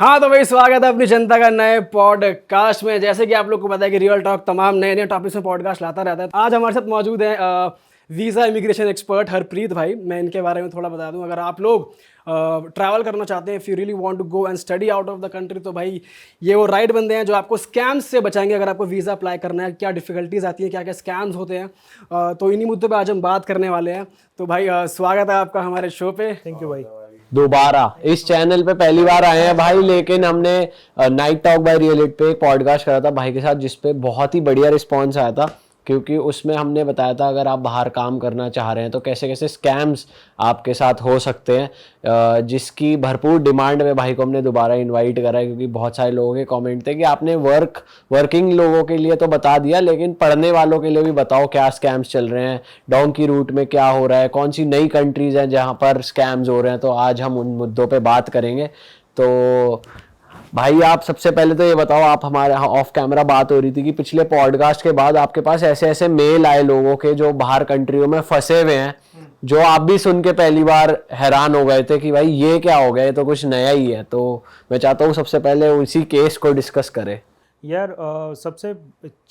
हाँ तो भाई स्वागत है अपनी जनता का नए पॉडकास्ट में। जैसे कि आप लोग को पता है कि रियल टॉक तमाम नए नए टॉपिक्स में पॉडकास्ट लाता रहता है। आज हमारे साथ मौजूद है वीज़ा इमिग्रेशन एक्सपर्ट हरप्रीत भाई। मैं इनके बारे में थोड़ा बता दूं, अगर आप लोग ट्रैवल करना चाहते हैं, if you really want to go and study out of the country, तो भाई ये वो राइट बंदे हैं जो आपको स्कैम्स से बचाएंगे। अगर आपको वीज़ा अप्लाई करना है, क्या डिफिकल्टीज आती है, क्या क्या स्कैम्स होते हैं, तो इन्हीं मुद्दों पर आज हम बात करने वाले हैं। तो भाई स्वागत है आपका हमारे शो पे। थैंक यू भाई। दोबारा इस चैनल पे पहली बार आए हैं भाई, लेकिन हमने night talk by real it पे एक पॉडकास्ट करा था भाई के साथ, जिसपे बहुत ही बढ़िया रिस्पांस आया था। क्योंकि उसमें हमने बताया था अगर आप बाहर काम करना चाह रहे हैं तो कैसे कैसे स्कैम्स आपके साथ हो सकते हैं, जिसकी भरपूर डिमांड में भाई को हमने दोबारा इनवाइट करा है। क्योंकि बहुत सारे लोगों के कमेंट थे कि आपने वर्किंग लोगों के लिए तो बता दिया, लेकिन पढ़ने वालों के लिए भी बताओ क्या स्कैम्स चल रहे हैं, डोंकी रूट में क्या हो रहा है, कौन सी नई कंट्रीज हैं जहाँ पर स्कैम्स हो रहे हैं। तो आज हम उन मुद्दों पे बात करेंगे। तो भाई आप सबसे पहले तो ये बताओ, आप हमारे यहाँ ऑफ कैमरा बात हो रही थी कि पिछले पॉडकास्ट के बाद आपके पास ऐसे ऐसे मेल आए लोगों के जो बाहर कंट्रियों में फंसे हुए हैं, जो आप भी सुन के पहली बार हैरान हो गए थे कि भाई ये क्या हो गया, ये तो कुछ नया ही है। तो मैं चाहता हूँ सबसे पहले उसी केस को डिस्कस करें। यार सबसे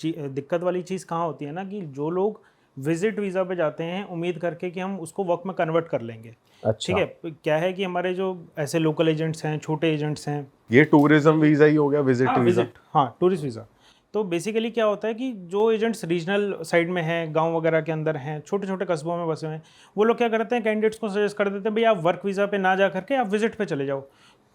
दिक्कत वाली चीज़ कहाँ होती है ना, कि जो लोग विजिट वीज़ा पे जाते हैं उम्मीद करके कि हम उसको वर्क में कन्वर्ट कर लेंगे। अच्छा। ठीक है, क्या है कि हमारे जो ऐसे लोकल एजेंट्स हैं, छोटे एजेंट्स हैं, ये टूरिज्म वीजा ही हो गया, विजिट वीजा। हाँ टूरिस्ट वीज़ा। तो बेसिकली क्या होता है कि जो एजेंट्स रीजनल साइड में हैं, गांव वगैरह के अंदर हैं, छोटे छोटे कस्बों में बसे हुए हैं, वो लोग क्या करते हैं, कैंडिडेट्स को सजेस्ट कर देते हैं भाई आप वर्क वीज़ा पे ना जा करके आप विजिट पे चले जाओ।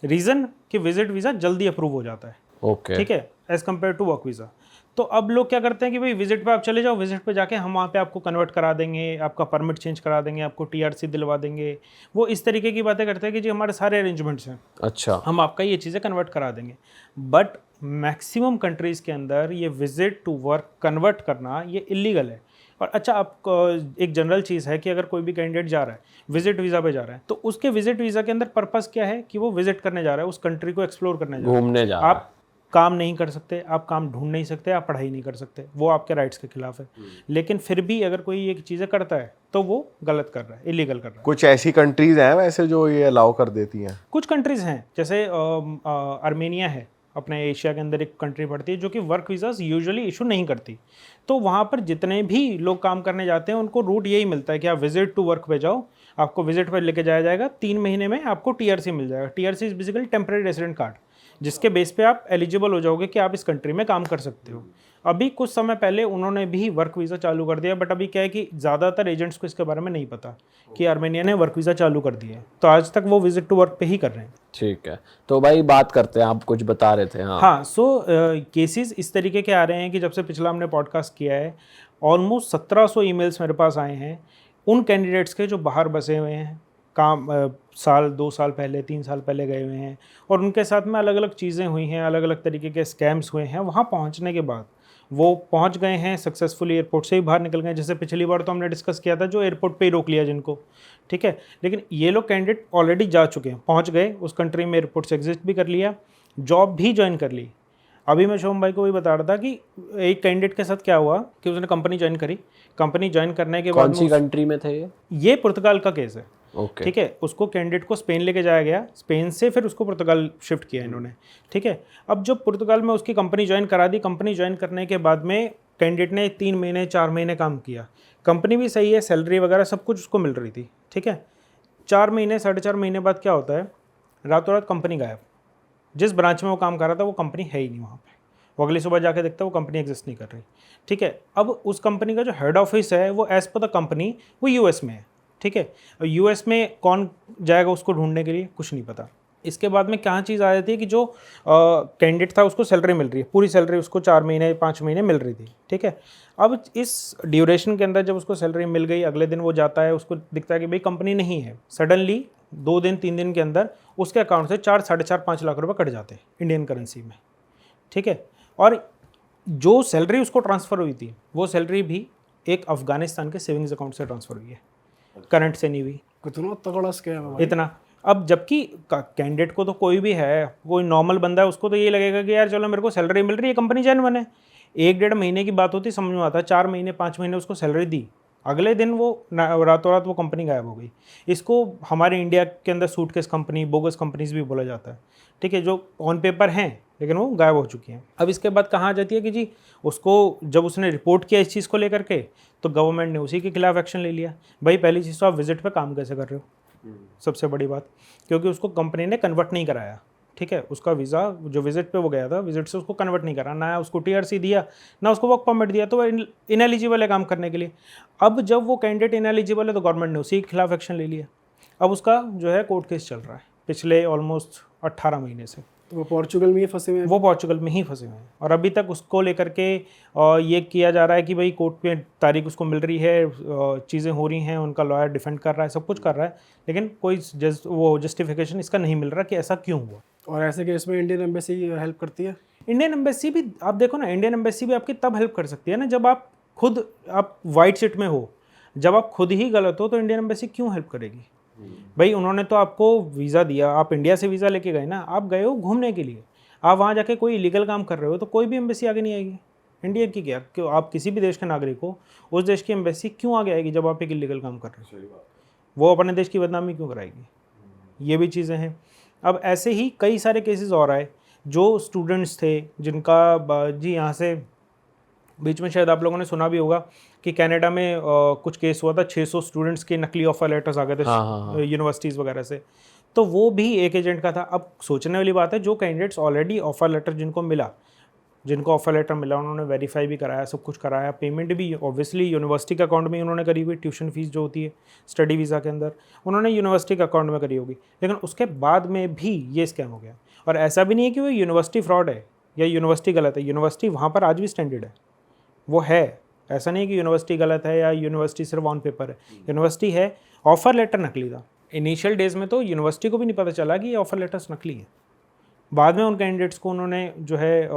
रीज़न कि विजिट वीज़ा जल्दी अप्रूव हो जाता है। ओके। ठीक है, as compare to work visa. तो अब लोग क्या करते हैं कि भाई विजिट पे आप चले जाओ, विजिट पे जाके हम वहाँ पे आपको कन्वर्ट करा देंगे, आपका परमिट चेंज करा देंगे, आपको टीआरसी दिलवा देंगे। वो इस तरीके की बातें करते हैं कि जी हमारे सारे अरेंजमेंट्स हैं, अच्छा। हम आपका ये चीज़ें कन्वर्ट करा देंगे। बट मैक्सिमम कंट्रीज़ के अंदर ये विजिट टू वर्क कन्वर्ट करना ये इलीगल है। और अच्छा, आप एक जनरल चीज़ है कि अगर कोई भी कैंडिडेट जा रहा है विजिट वीज़ा पे जा रहा है, तो उसके विजिट वीज़ा के अंदर पर्पस क्या है कि वो विजिट करने जा रहा है, उस कंट्री को एक्सप्लोर करने जा रहा है, घूमने जा रहा है। आप काम नहीं कर सकते, आप काम ढूंढ नहीं सकते, आप पढ़ाई नहीं कर सकते, वो आपके राइट्स के खिलाफ है। लेकिन फिर भी अगर कोई ये चीज़ें करता है तो वो गलत कर रहा है, इलीगल कर रहा है। कुछ ऐसी कंट्रीज हैं वैसे जो ये अलाउ कर देती हैं? कुछ कंट्रीज़ हैं, जैसे आर्मेनिया है, अपने एशिया के अंदर एक कंट्री पड़ती है जो कि वर्क वीज़ाज यूजुअली इशू नहीं करती। तो वहाँ पर जितने भी लोग काम करने जाते हैं उनको रूट यही मिलता है कि आप विजिट टू वर्क पे जाओ, आपको विजिट पर लेके जाया जाएगा, 3 महीने में आपको टीआरसी मिल जाएगा। TRC is basically temporary resident card, जिसके बेस पे आप एलिजिबल हो जाओगे कि आप इस कंट्री में काम कर सकते हो। अभी कुछ समय पहले उन्होंने भी वर्क वीज़ा चालू कर दिया, बट अभी क्या है कि ज़्यादातर एजेंट्स को इसके बारे में नहीं पता कि आर्मेनिया ने वर्क वीज़ा चालू कर दिया है, तो आज तक वो विजिट टू वर्क पे ही कर रहे हैं। ठीक है, तो भाई बात करते हैं, आप कुछ बता रहे थे। हाँ, सो केसेस इस तरीके के आ रहे हैं कि जब से पिछला हमने पॉडकास्ट किया है, ऑलमोस्ट 1700 ईमेल्स मेरे पास आए हैं उन कैंडिडेट्स के जो बाहर बसे हुए हैं, काम साल 2 साल पहले 3 साल पहले गए हुए हैं, और उनके साथ में अलग अलग चीज़ें हुई हैं, अलग अलग तरीके के स्कैम्स हुए हैं। वहाँ पहुँचने के बाद वो पहुँच गए हैं सक्सेसफुली, एयरपोर्ट से ही बाहर निकल गए। जैसे पिछली बार तो हमने डिस्कस किया था जो एयरपोर्ट पे ही रोक लिया जिनको, ठीक है। लेकिन ये लोग कैंडिडेट ऑलरेडी जा चुके हैं, पहुँच गए उस कंट्री में, एयरपोर्ट से एग्जिस्ट भी कर लिया, जॉब भी ज्वाइन कर ली। अभी मैं शोम भाई को भी बता रहा था कि एक कैंडिडेट के साथ क्या हुआ कि उसने कंपनी ज्वाइन करी। कंपनी ज्वाइन करने के बाद कौन सी कंट्री में थे ये पुर्तगाल का केस है। ओके। ठीक है, उसको कैंडिडेट को स्पेन लेके जाया गया, स्पेन से फिर उसको पुर्तगाल शिफ्ट किया इन्होंने। ठीक है, अब जब पुर्तगाल में उसकी कंपनी ज्वाइन करा दी, कंपनी ज्वाइन करने के बाद में कैंडिडेट ने 3 महीने 4 महीने काम किया, कंपनी भी सही है, सैलरी वगैरह सब कुछ उसको मिल रही थी। ठीक है, 4 महीने 4.5 महीने बाद क्या होता है, रातों रात कंपनी गायब। जिस ब्रांच में वो काम कर रहा था वो कंपनी है ही नहीं वहाँ पे। वो अगली सुबह जाके देखता है वो कंपनी एग्जिस्ट नहीं कर रही। ठीक है, अब उस कंपनी का जो हेड ऑफिस है वो एज पर द कंपनी वो यूएस में है। ठीक है, यूएस में कौन जाएगा उसको ढूंढने के लिए, कुछ नहीं पता। इसके बाद में क्या चीज़ आ जाती है कि जो कैंडिडेट था उसको सैलरी मिल रही है, पूरी सैलरी उसको 4 महीने 5 महीने मिल रही थी। ठीक है, अब इस ड्यूरेशन के अंदर जब उसको सैलरी मिल गई, अगले दिन वो जाता है, उसको दिखता है कि भाई कंपनी नहीं है। सडनली 2 दिन 3 दिन के अंदर उसके अकाउंट से 4 साढ़े 4 5 लाख रुपये कट जाते हैं इंडियन करेंसी में। ठीक है, और जो सैलरी उसको ट्रांसफ़र हुई थी वो सैलरी भी एक अफगानिस्तान के सेविंग्स अकाउंट से ट्रांसफ़र हुई है, करंट से नहीं हुई। कितना तगड़ा स्कैम है भाई। इतना, अब जबकि कैंडिडेट को तो कोई भी है, कोई नॉर्मल बंदा है, उसको तो ये लगेगा कि यार चलो मेरे को सैलरी मिल रही है, कंपनी जेन्युइन है। 1-1.5 महीने की बात होती समझ में आता है, 4 महीने 5 महीने उसको सैलरी दी, अगले दिन वो रातों रात वो कंपनी गायब हो गई। इसको हमारे इंडिया के अंदर सूटकेस कंपनी, बोगस कंपनीज भी बोला जाता है, ठीक है, जो ऑन पेपर हैं लेकिन वो गायब हो चुकी हैं। अब इसके बाद कहाँ आ जाती है कि जी उसको जब उसने रिपोर्ट किया इस चीज़ को लेकर के, तो गवर्नमेंट ने उसी के खिलाफ एक्शन ले लिया। भाई पहली चीज़ तो आप विजिट पे काम कैसे कर रहे हो, सबसे बड़ी बात, क्योंकि उसको कंपनी ने कन्वर्ट नहीं कराया, ठीक है, उसका वीज़ा जो विजिट पे वो गया था, विजिट से उसको कन्वर्ट नहीं करा, ना उसको टीआरसी दिया, ना उसको वर्क परमिट दिया, तो वो इनएलिजिबल है काम करने के लिए। अब जब वो कैंडिडेट इनएलिजिबल है तो गवर्नमेंट ने उसी के खिलाफ एक्शन ले लिया। अब उसका जो है कोर्ट केस चल रहा है पिछले ऑलमोस्ट 18 महीने से। तो वो पोर्चुगल में ही फंसे हुए हैं। वो पोर्चुगल में ही फंसे हुए हैं और अभी तक उसको लेकर के ये किया जा रहा है कि भाई कोर्ट में तारीख उसको मिल रही है, चीज़ें हो रही हैं, उनका लॉयर डिफेंड कर रहा है, सब कुछ कर रहा है, लेकिन कोई वो जस्टिफिकेशन इसका नहीं मिल रहा कि ऐसा क्यों हुआ। और ऐसे केस में इंडियन एम्बेसी हेल्प करती है। इंडियन एम्बेसी भी आप देखो ना, इंडियन एम्बेसी भी आपकी तब हेल्प कर सकती है ना जब आप खुद आप वाइट सीट में हो, जब आप खुद ही गलत हो तो इंडियन एम्बेसी क्यों हेल्प करेगी। भाई उन्होंने तो आपको वीज़ा दिया, आप इंडिया से वीज़ा लेके गए ना, आप गए हो घूमने के लिए, आप वहाँ जाके कोई इलीगल काम कर रहे हो तो कोई भी एम्बेसी आगे नहीं आएगी। इंडिया की क्या, क्यों आप किसी भी देश के नागरिक हो, उस देश की एम्बेसी क्यों आगे आएगी जब आप एक इलीगल काम कर रहे हो, वो अपने देश की बदनामी क्यों कराएगी। ये भी चीज़ें हैं। अब ऐसे ही कई सारे केसेस और आए जो स्टूडेंट्स थे जिनका जी यहाँ से बीच में शायद आप लोगों ने सुना भी होगा कि कनाडा में कुछ केस हुआ था, 600 स्टूडेंट्स के नकली ऑफर लेटर्स आ गए थे यूनिवर्सिटीज़ वगैरह से, तो वो भी एक एजेंट का था। अब सोचने वाली बात है, जो कैंडिडेट्स ऑलरेडी ऑफर लेटर जिनको ऑफर लेटर मिला उन्होंने वेरीफाई भी कराया, सब कुछ कराया, पेमेंट भी ऑब्वियसली यूनिवर्सिटी के अकाउंट में उन्होंने करी हुई, ट्यूशन फीस जो होती है स्टडी वीज़ा के अंदर उन्होंने यूनिवर्सिटी के अकाउंट में करी होगी, लेकिन उसके बाद में भी ये स्कैम हो गया। और ऐसा भी नहीं है कि वो यूनिवर्सिटी फ्रॉड है या यूनिवर्सिटी गलत है, यूनिवर्सिटी वहाँ पर आज भी स्टैंडर्ड है, वो है, ऐसा नहीं कि यूनिवर्सिटी गलत है या यूनिवर्सिटी सिर्फ ऑन पेपर है, यूनिवर्सिटी है, ऑफर लेटर नकली था। इनिशियल डेज में तो यूनिवर्सिटी को भी नहीं पता चला कि ये ऑफर लेटर्स नकली है, बाद में उन कैंडिडेट्स को उन्होंने जो है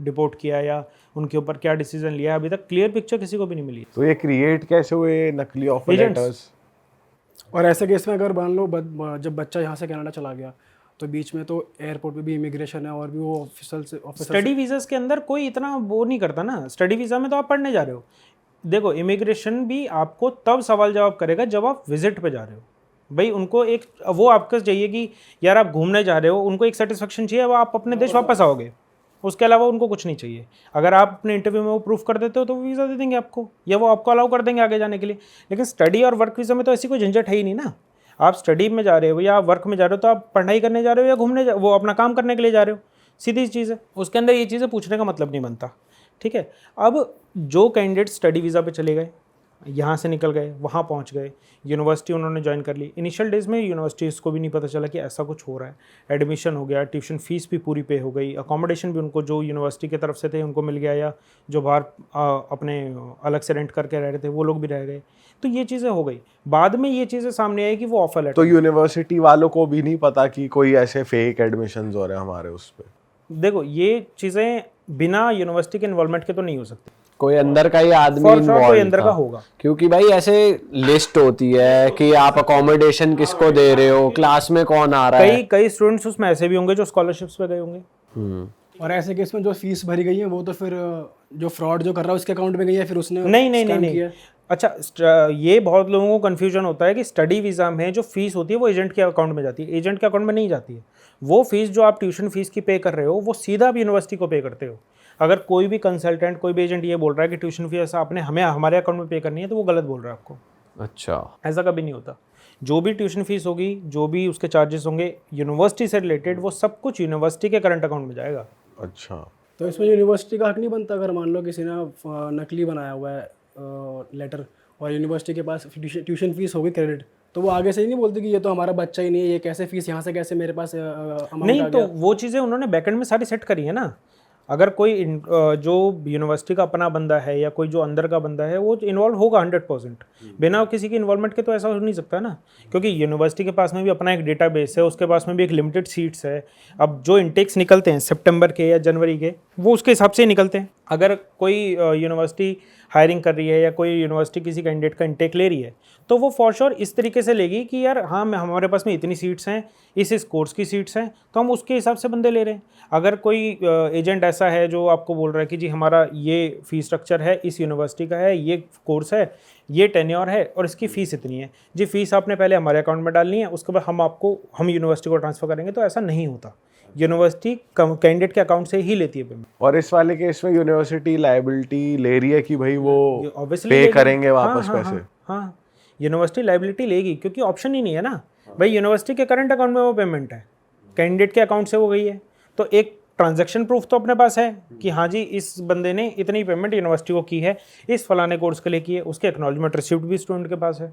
डिपोर्ट किया या उनके ऊपर क्या डिसीजन लिया, अभी तक क्लियर पिक्चर किसी को भी नहीं मिली। तो ये क्रिएट कैसे हुए नकली ऑफर लेटर्स? और ऐसे केस में अगर मान लो जब बच्चा यहाँ से कनाडा चला गया तो बीच में तो एयरपोर्ट पे भी इमिग्रेशन है और भी वो ऑफिसर स्टडी वीज़ा के अंदर कोई इतना वो नहीं करता ना। स्टडी वीज़ा में तो आप पढ़ने जा रहे हो, देखो इमिग्रेशन भी आपको तब सवाल जवाब करेगा जब आप विजिट पे जा रहे हो। भाई उनको एक वो आपका चाहिए कि यार आप घूमने जा रहे हो, उनको एक सेटिस्फेक्शन चाहिए, वो आप अपने देश वापस आओगे, उसके अलावा उनको कुछ नहीं चाहिए। अगर आप अपने इंटरव्यू में वो प्रूफ कर देते हो तो वीज़ा दे देंगे आपको, या वो आपको अलाउ कर देंगे आगे जाने के लिए। लेकिन स्टडी और वर्क वीज़ा में तो ऐसी कोई झंझट है ही नहीं ना। आप स्टडी में जा रहे हो या आप वर्क में जा रहे हो तो आप पढ़ाई करने जा रहे हो या घूमने वो अपना काम करने के लिए जा रहे हो, सीधी चीज़ है। उसके अंदर ये चीज़ें पूछने का मतलब नहीं बनता, ठीक है। अब जो कैंडिडेट स्टडी वीज़ा पे चले गए, यहाँ से निकल गए, वहाँ पहुँच गए, यूनिवर्सिटी उन्होंने ज्वाइन कर ली। इनिशियल डेज़ में यूनिवर्सिटीज़ को भी नहीं पता चला कि ऐसा कुछ हो रहा है, एडमिशन हो गया, ट्यूशन फीस भी पूरी पे हो गई, अकोमोडेशन भी उनको जो यूनिवर्सिटी की तरफ से थे उनको मिल गया, या जो बाहर अपने अलग से रेंट करके रह रहे थे वो लोग भी रह गए। तो ये चीज़ें हो गई। बाद में ये चीज़ें सामने आई कि वो ऑफर लेटर, तो यूनिवर्सिटी वालों को भी नहीं पता कि कोई ऐसे फेक एडमिशंस हो रहे हैं हमारे उस पे। देखो ये चीज़ें बिना यूनिवर्सिटी के इन्वॉल्वमेंट के तो नहीं हो सकती, कोई अंदर का ही आदमी फॉर श्योर कोई इन्वॉल्व अंदर का था। होगा। क्योंकि भाई ऐसे लिस्ट होती है कि आप अकोमोडेशन किसको दे रहे हो, क्लास में कौन आ रहा है। कई स्टूडेंट्स उसमें ऐसे भी होंगे जो स्कॉलरशिप्स पे गए होंगे। और ऐसे केस में जो फीस भरी गई है वो तो फिर जो फ्रॉड जो कर रहा है उसके अकाउंट में गई है, फिर उसने नहीं। अच्छा, ये बहुत लोगों को कन्फ्यूजन होता है कि स्टडी वीज़ा में जो फीस होती है वो एजेंट के अकाउंट में जाती है। एजेंट के अकाउंट में नहीं जाती है। वो फीस जो आप ट्यूशन फीस की पे कर रहे हो वो सीधा आप यूनिवर्सिटी को पे करते हो। अगर कोई भी कंसल्टेंट, कोई भी एजेंट ये बोल रहा है कि ट्यूशन फीस आपने हमारे अकाउंट में पे करनी है, तो वो गलत बोल रहा है आपको। अच्छा, ऐसा कभी नहीं होता। जो भी ट्यूशन फीस होगी, जो भी उसके चार्जेस होंगे यूनिवर्सिटी से रिलेटेड, वो सब कुछ यूनिवर्सिटी के करंट अकाउंट में जाएगा। अच्छा, तो इसमें यूनिवर्सिटी का हक नहीं बनता अगर मान लो किसी ने नकली बनाया हुआ है लेटर और यूनिवर्सिटी के पास ट्यूशन फीस होगी क्रेडिट, तो वो आगे से ही नहीं बोलते कि ये तो हमारा बच्चा ही नहीं है, ये कैसे फीस यहाँ से कैसे मेरे पास नहीं, तो वो चीज़ें उन्होंने बैकएंड में सारी सेट करी है ना। अगर कोई जो यूनिवर्सिटी का अपना बंदा है या कोई जो अंदर का बंदा है वो इन्वॉल्व होगा 100%। बिना किसी की इन्वॉल्वमेंट के तो ऐसा हो नहीं सकता ना, क्योंकि यूनिवर्सिटी के पास में भी अपना एक डेटाबेस है, उसके पास में भी एक लिमिटेड सीट्स है। अब जो इंटेक्स निकलते हैं सितंबर के या जनवरी के, वो उसके हिसाब से ही निकलते हैं। अगर कोई यूनिवर्सिटी हायरिंग कर रही है या कोई यूनिवर्सिटी किसी कैंडिडेट का इंटेक ले रही है, तो वो फॉर श्योर इस तरीके से लेगी कि यार हाँ, हमारे पास में इतनी सीट्स हैं, इस कोर्स की सीट्स हैं, तो हम उसके हिसाब से बंदे ले रहे हैं। अगर कोई एजेंट ऐसा ऐसा है जो आपको बोल रहा है कि जी हमारा ये फ़ी स्ट्रक्चर है, इस यूनिवर्सिटी का है, ये कोर्स है, ये टेन्योर है और इसकी फ़ीस इतनी है जी, फ़ीस आपने पहले हमारे अकाउंट में डालनी है, उसके बाद हम यूनिवर्सिटी को ट्रांसफ़र करेंगे। तो ऐसा नहीं होता, यूनिवर्सिटी कैंडिडेट के अकाउंट से ही लेती है पेमेंट। और इस वाले केस में यूनिवर्सिटी लायबिलिटी ले रही है कि भाई वो Obviously पे लेगी। करेंगे हाँ, वापस हाँ, पैसे। हाँ, यूनिवर्सिटी लाइबिलिटी लेगी क्योंकि ऑप्शन ही नहीं है ना भाई, यूनिवर्सिटी के करंट अकाउंट में वो पेमेंट है, कैंडिडेट के अकाउंट से वो गई है, तो एक ट्रांजैक्शन प्रूफ तो अपने पास है कि हाँ जी इस बंदे ने इतनी पेमेंट यूनिवर्सिटी को की है, इस फलाने कोर्स के लिए की है, उसके एक्नॉलेजमेंट रिसिप्ट भी स्टूडेंट के पास है।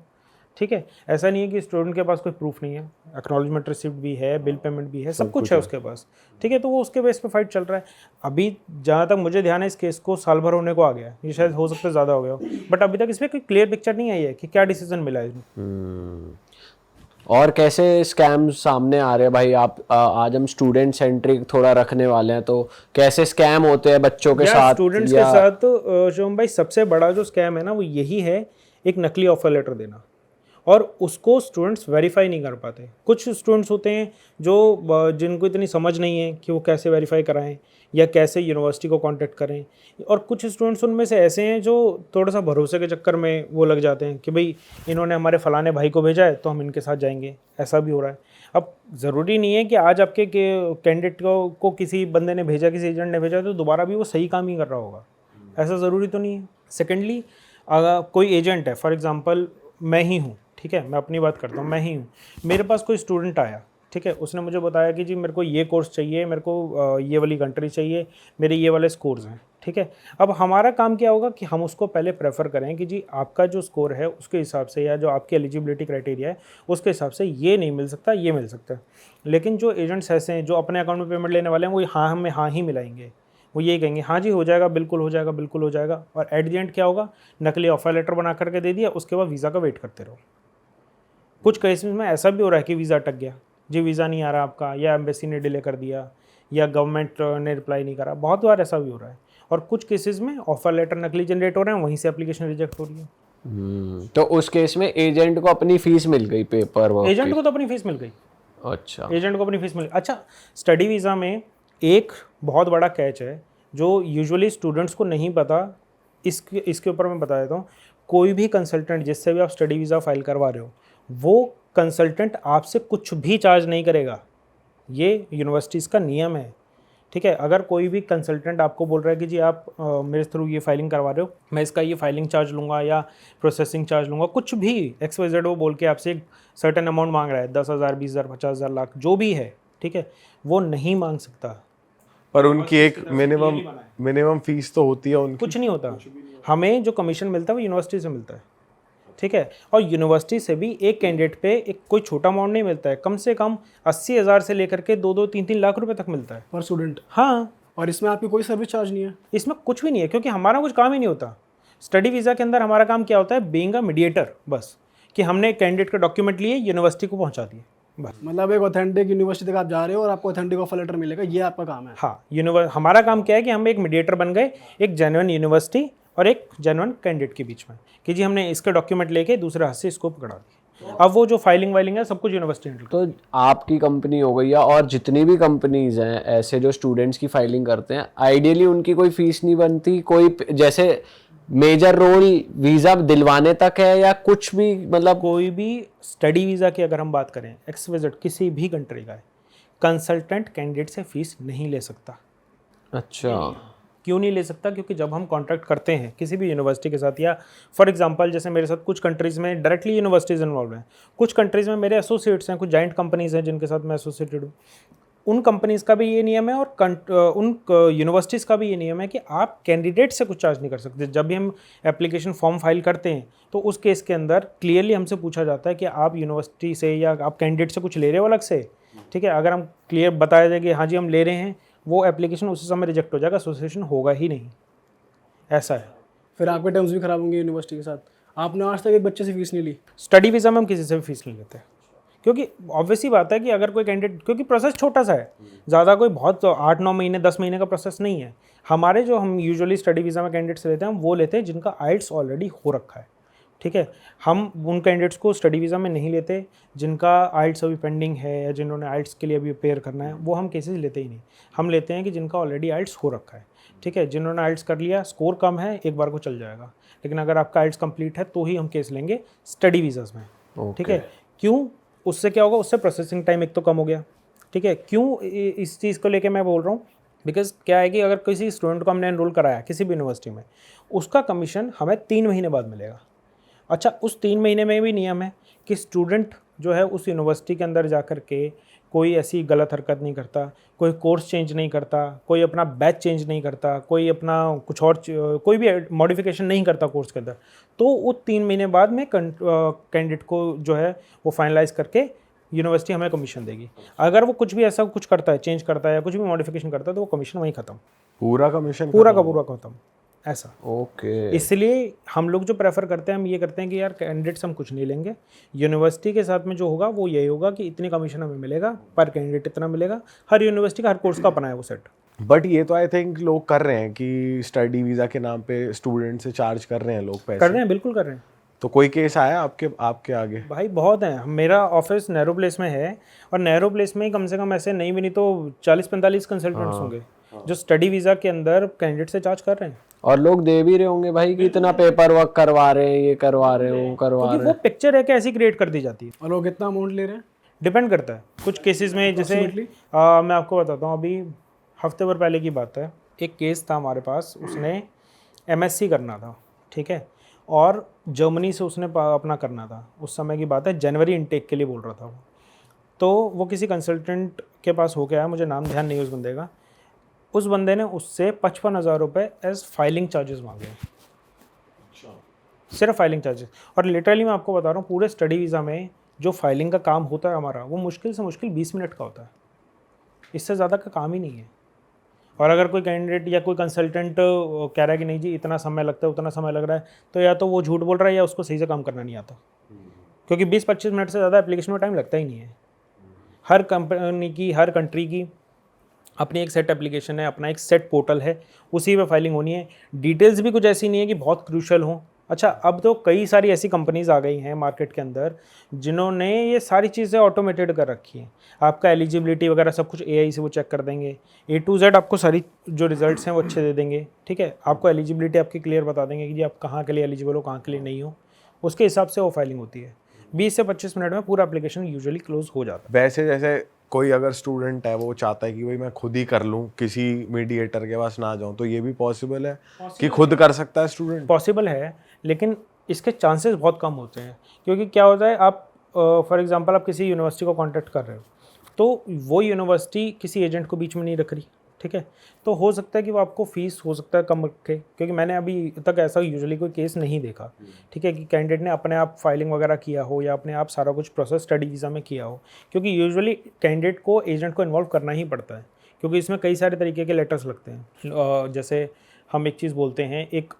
ठीक है, ऐसा नहीं है कि स्टूडेंट के पास कोई प्रूफ नहीं है, एक्नॉलेजमेंट रिसिप्ट भी है, बिल पेमेंट भी है, सब कुछ है उसके पास। ठीक है, तो वो उसके बेस पे फाइट चल रहा है। अभी जहाँ तक मुझे ध्यान है इस केस को साल भर होने को आ गया है, ये शायद हो सकता है ज़्यादा हो गया हो, बट अभी तक इसमें कोई क्लियर पिक्चर नहीं आई है कि क्या डिसीजन मिला है इसमें। और कैसे स्कैम सामने आ रहे हैं भाई? आज हम स्टूडेंट सेंट्रिक थोड़ा रखने वाले हैं, तो कैसे स्कैम होते हैं बच्चों के साथ? स्टूडेंट्स के साथ शिवम भाई सबसे बड़ा जो स्कैम है ना वो यही है, एक नकली ऑफर लेटर देना, और उसको स्टूडेंट्स वेरीफाई नहीं कर पाते। कुछ स्टूडेंट्स होते हैं जो जिनको इतनी समझ नहीं है कि वो कैसे वेरीफाई कराएं या कैसे यूनिवर्सिटी को कांटेक्ट करें, और कुछ स्टूडेंट्स उनमें से ऐसे हैं जो थोड़ा सा भरोसे के चक्कर में वो लग जाते हैं कि भाई इन्होंने हमारे फलाने भाई को भेजा है तो हम इनके साथ जाएंगे। ऐसा भी हो रहा है। अब ज़रूरी नहीं है कि आज आपके कैंडिडेट को किसी बंदे ने भेजा, किसी एजेंट ने भेजा तो दोबारा भी वो सही काम ही कर रहा होगा, ऐसा ज़रूरी तो नहीं है। सेकेंडली, अगर कोई एजेंट है, फॉर एग्ज़ाम्पल मैं ही हूँ, ठीक है, मैं अपनी बात करता हूँ, मैं ही हूँ, मेरे पास कोई स्टूडेंट आया, ठीक है, उसने मुझे बताया कि जी मेरे को ये कोर्स चाहिए, मेरे को ये वाली कंट्री चाहिए, मेरे ये वाले स्कोर्स हैं। ठीक है, अब हमारा काम क्या होगा कि हम उसको पहले प्रेफर करें कि जी आपका जो स्कोर है उसके हिसाब से या जो आपकी एलिजिबिलिटी क्राइटेरिया है उसके हिसाब से ये नहीं मिल सकता, ये मिल सकता है। लेकिन जो एजेंट्स ऐसे हैं जो अपने अकाउंट में पेमेंट लेने वाले हैं वो हाँ हमें हाँ ही मिलाएंगे, वो यही कहेंगे हाँ जी हो जाएगा, बिल्कुल हो जाएगा, बिल्कुल हो जाएगा, और एट द एंड क्या होगा, नकली ऑफर लेटर बना करके दे दिया, उसके बाद वीज़ा का वेट करते रहो। कुछ केसेस में ऐसा भी हो रहा है कि वीज़ा अटक गया, जी वीज़ा नहीं आ रहा आपका, या एम्बेसी ने डिले कर दिया, या गवर्नमेंट ने रिप्लाई नहीं करा, बहुत बार ऐसा भी हो रहा है। और कुछ केसेस में ऑफर लेटर नकली जनरेट हो रहे हैं, वहीं से एप्लीकेशन रिजेक्ट हो रही है। तो उस केस में एजेंट को अपनी फीस मिल गई, पेपर वर्क एजेंट को तो अपनी फीस मिल गई। अच्छा, एजेंट को अपनी फीस मिल गई। अच्छा, स्टडी वीज़ा में एक बहुत बड़ा कैच है जो यूजुअली स्टूडेंट्स को नहीं पता, इसके ऊपर मैं बता देता हूँ। कोई भी कंसल्टेंट जिससे भी आप स्टडी वीज़ा फाइल करवा रहे हो, वो कंसल्टेंट आपसे कुछ भी चार्ज नहीं करेगा, ये यूनिवर्सिटीज़ का नियम है। ठीक है, अगर कोई भी कंसल्टेंट आपको बोल रहा है कि जी आप मेरे थ्रू ये फाइलिंग करवा रहे हो, मैं इसका ये फाइलिंग चार्ज लूँगा या प्रोसेसिंग चार्ज लूँगा, कुछ भी XYZ वो बोल के आपसे एक सर्टेन अमाउंट मांग रहा है, 10,000, 20,000, 50,000, लाख, जो भी है, ठीक है, वो नहीं मांग सकता। पर उनकी एक मिनिमम फीस तो होती है उनकी। कुछ नहीं होता, हमें जो कमीशन मिलता है वो यूनिवर्सिटी से मिलता है। ठीक है, और यूनिवर्सिटी से भी एक कैंडिडेट पे एक कोई छोटा अमाउंट नहीं मिलता है, कम से कम 80,000 से लेकर के 2-2, 3-3 लाख रुपए तक मिलता है पर स्टूडेंट। हाँ, और इसमें आपकी कोई सर्विस चार्ज नहीं है? इसमें कुछ भी नहीं है क्योंकि हमारा कुछ काम ही नहीं होता। स्टडी वीज़ा के अंदर हमारा काम क्या होता है, बीइंग अ मीडिएटर, बस कि हमने कैंडिडेट का डॉक्यूमेंट लिए, यूनिवर्सिटी को पहुंचा दिए, बस। मतलब एक ऑथेंटिक यूनिवर्सिटी तक आप जा रहे हो और आपको ऑथेंटिक ऑफर लेटर मिलेगा, ये आपका काम है? हाँ, हमारा काम क्या है कि हम एक मीडिएटर बन गए, एक जेन्युइन यूनिवर्सिटी और एक जेन्युइन कैंडिडेट के बीच में, कि जी हमने इसके डॉक्यूमेंट लेके दूसरे हाथ से इसको पकड़ा दिया। अब वो जो फाइलिंग वाइलिंग है सब कुछ यूनिवर्सिटी हैंडल। तो आपकी कंपनी हो गई या और जितनी भी कंपनीज हैं ऐसे जो स्टूडेंट्स की फाइलिंग करते हैं, आइडियली उनकी कोई फीस नहीं बनती? कोई जैसे मेजर रोल वीज़ा दिलवाने तक है या कुछ भी, मतलब कोई भी स्टडी वीज़ा की अगर हम बात करें, XYZ किसी भी कंट्री का है, कंसल्टेंट कैंडिडेट से फीस नहीं ले सकता। अच्छा, क्यों नहीं ले सकता? क्योंकि जब हम कॉन्ट्रैक्ट करते हैं किसी भी यूनिवर्सिटी के साथ, या फॉर एग्जांपल जैसे मेरे साथ कुछ कंट्रीज़ में डायरेक्टली यूनिवर्सिटीज़ इन्वॉल्व हैं, कुछ कंट्रीज़ में मेरे एसोसिएट्स हैं, कुछ जॉइंट कंपनीज़ हैं जिनके साथ मैं एसोसिएटेड हूँ, उन कंपनीज़ का भी ये नियम है और उन यूनिवर्सिटीज़ का भी ये नियम है कि आप कैंडिडेट से कुछ चार्ज नहीं कर सकते। जब भी हम एप्लीकेशन फॉर्म फाइल करते हैं तो उस केस के अंदर क्लियरली हमसे पूछा जाता है कि आप यूनिवर्सिटी से या आप कैंडिडेट से कुछ ले रहे हो अलग से, ठीक है। अगर हम क्लियर बताया जाए कि हाँ जी हम ले रहे हैं, वो एप्लीकेशन उसी समय रिजेक्ट हो जाएगा, एसोसिएशन होगा ही नहीं, ऐसा है। फिर आपके टर्म्स भी खराब होंगे यूनिवर्सिटी के साथ। आपने आज तक एक बच्चे से फीस नहीं ली? स्टडी वीज़ा में हम किसी से भी फीस नहीं लेते, क्योंकि ऑब्वियसली बात है कि अगर कोई कैंडिडेट, क्योंकि प्रोसेस छोटा सा है, ज़्यादा कोई बहुत 8-9 महीने 10 महीने का प्रोसेस नहीं है। हमारे जो हम यूजुअली स्टडी वीज़ा में कैंडिडेट से लेते हैं, हम वो लेते हैं जिनका आइल्स ऑलरेडी हो रखा है, ठीक है। हम उन कैंडिडेट्स को स्टडी वीज़ा में नहीं लेते जिनका आइल्स अभी पेंडिंग है या जिन्होंने आइल्स के लिए अभी अपेयर करना है, वो हम केसेस लेते ही नहीं। हम लेते हैं कि जिनका ऑलरेडी आइल्स हो रखा है, ठीक है। जिन्होंने आइल्स कर लिया, स्कोर कम है, एक बार को चल जाएगा, लेकिन अगर आपका आइल्स कंप्लीट है तो ही हम केस लेंगे स्टडी वीज़ाज में, ठीक है। क्यों? उससे क्या होगा, उससे प्रोसेसिंग टाइम एक तो कम हो गया, ठीक है। क्यों इस चीज़ को लेके मैं बोल रहा हूँ, बिकॉज क्या है कि अगर किसी स्टूडेंट को हमने एनरोल कराया किसी भी यूनिवर्सिटी में, उसका कमीशन हमें 3 महीने बाद मिलेगा। अच्छा, उस 3 महीने में भी नियम है कि स्टूडेंट जो है उस यूनिवर्सिटी के अंदर जा कर के कोई ऐसी गलत हरकत नहीं करता, कोई कोर्स चेंज नहीं करता, कोई अपना बैच चेंज नहीं करता, कोई अपना कुछ और कोई भी मॉडिफिकेशन नहीं करता कोर्स के अंदर, तो वो 3 महीने बाद में कैंडिडेट को जो है वो फाइनलाइज करके यूनिवर्सिटी हमें कमीशन देगी। अगर वो कुछ भी ऐसा कुछ करता है, चेंज करता है या कुछ भी मॉडिफिकेशन करता है, तो वो कमीशन वहीं ख़त्म, पूरा कमीशन पूरा का पूरा ख़त्म, ऐसा। ओके। इसलिए हम लोग जो प्रेफर करते हैं, हम ये करते हैं कि यार कैंडिडेट्स हम कुछ नहीं लेंगे, यूनिवर्सिटी के साथ में जो होगा वो यही होगा कि इतनी कमीशन हमें मिलेगा, पर कैंडिडेट इतना मिलेगा। हर यूनिवर्सिटी का हर कोर्स का अपना है वो सेट। बट ये तो आई थिंक लोग कर रहे हैं कि स्टडी वीज़ा के नाम पे स्टूडेंट से चार्ज कर रहे हैं लोग पैसे। कर रहे हैं, बिल्कुल कर रहे हैं। तो कोई केस आया आपके आगे? भाई बहुत हैं। मेरा ऑफिस नेहरू प्लेस में है, और नेहरू प्लेस में ही कम से कम ऐसे नहीं भी नहीं तो 40-45 कंसल्टेंट्स होंगे जो स्टडी वीज़ा के अंदर कैंडिडेट से चार्ज कर रहे हैं। और लोग दे भी रहे होंगे भाई कि इतना पेपर वर्क करवा रहे हैं, ये करवा रहे हैं, वो करवा क्योंकि रहे वो पिक्चर है कि ऐसी क्रिएट कर दी जाती है। और लोग कितना अमाउंट ले रहे हैं? डिपेंड करता है कुछ केसेस में, जैसे मैं आपको बताता हूँ, अभी हफ्ते भर पहले की बात है, एक केस था हमारे पास, उसने MSc करना था, ठीक है, और जर्मनी से उसने अपना करना था। उस समय की बात है, जनवरी इनटेक के लिए बोल रहा था वो। तो वो किसी कंसल्टेंट के पास हो गया, मुझे नाम ध्यान नहीं उस बंदे का। उस बंदे ने उससे 55,000 रुपये एज फाइलिंग चार्जेस मांगे, सिर्फ फाइलिंग चार्जेस। और लिटरली मैं आपको बता रहा हूँ, पूरे स्टडी वीज़ा में जो फाइलिंग का काम होता है हमारा, वो मुश्किल से मुश्किल 20 मिनट का होता है, इससे ज़्यादा का काम ही नहीं है। और अगर कोई कैंडिडेट या कोई कंसल्टेंट कह रहा है कि नहीं जी इतना समय लगता है, उतना समय लग रहा है, तो या तो वो झूठ बोल रहा है या उसको सही से काम करना नहीं आता, क्योंकि 20-25 मिनट से ज़्यादा एप्लीकेशन में टाइम लगता ही नहीं है। हर कंपनी की, हर कंट्री की अपनी एक सेट एप्लीकेशन है, अपना एक सेट पोर्टल है, उसी में फाइलिंग होनी है। डिटेल्स भी कुछ ऐसी नहीं है कि बहुत क्रूशल हो। अच्छा, अब तो कई सारी ऐसी कंपनीज आ गई हैं मार्केट के अंदर जिन्होंने ये सारी चीज़ें ऑटोमेटेड कर रखी हैं। आपका एलिजिबिलिटी वगैरह सब कुछ AI से वो चेक कर देंगे, A to Z आपको सारी जो रिजल्ट्स हैं वो अच्छे दे देंगे, ठीक है। आपको एलिजिबिलिटी आपकी क्लियर बता देंगे कि जी आप कहाँ के लिए एलिजिबल हो, कहाँ के लिए नहीं हो, उसके हिसाब से वो फाइलिंग होती है। 20 से 25 मिनट में पूरा एप्लीकेशन यूजुअली क्लोज हो जाता है। वैसे जैसे कोई अगर स्टूडेंट है वो चाहता है कि भाई मैं खुद ही कर लूँ, किसी मीडिएटर के पास ना जाऊँ, तो ये भी पॉसिबल है कि खुद कर सकता है स्टूडेंट? पॉसिबल है, लेकिन इसके चांसेस बहुत कम होते हैं। क्योंकि क्या होता है, आप फॉर एग्जांपल आप किसी यूनिवर्सिटी को कांटेक्ट कर रहे हो, तो वो यूनिवर्सिटी किसी एजेंट को बीच में नहीं रख रही, ठीक है। तो हो सकता है कि वो आपको फीस हो सकता है कम रखे, क्योंकि मैंने अभी तक ऐसा यूजुअली कोई केस नहीं देखा, ठीक है, कि कैंडिडेट ने अपने आप फाइलिंग वगैरह किया हो या अपने आप सारा कुछ प्रोसेस स्टडी वीज़ा में किया हो। क्योंकि यूजुअली कैंडिडेट को एजेंट को इन्वॉल्व करना ही पड़ता है, क्योंकि इसमें कई सारे तरीके के लेटर्स लगते हैं। जैसे हम एक चीज़ बोलते हैं, एक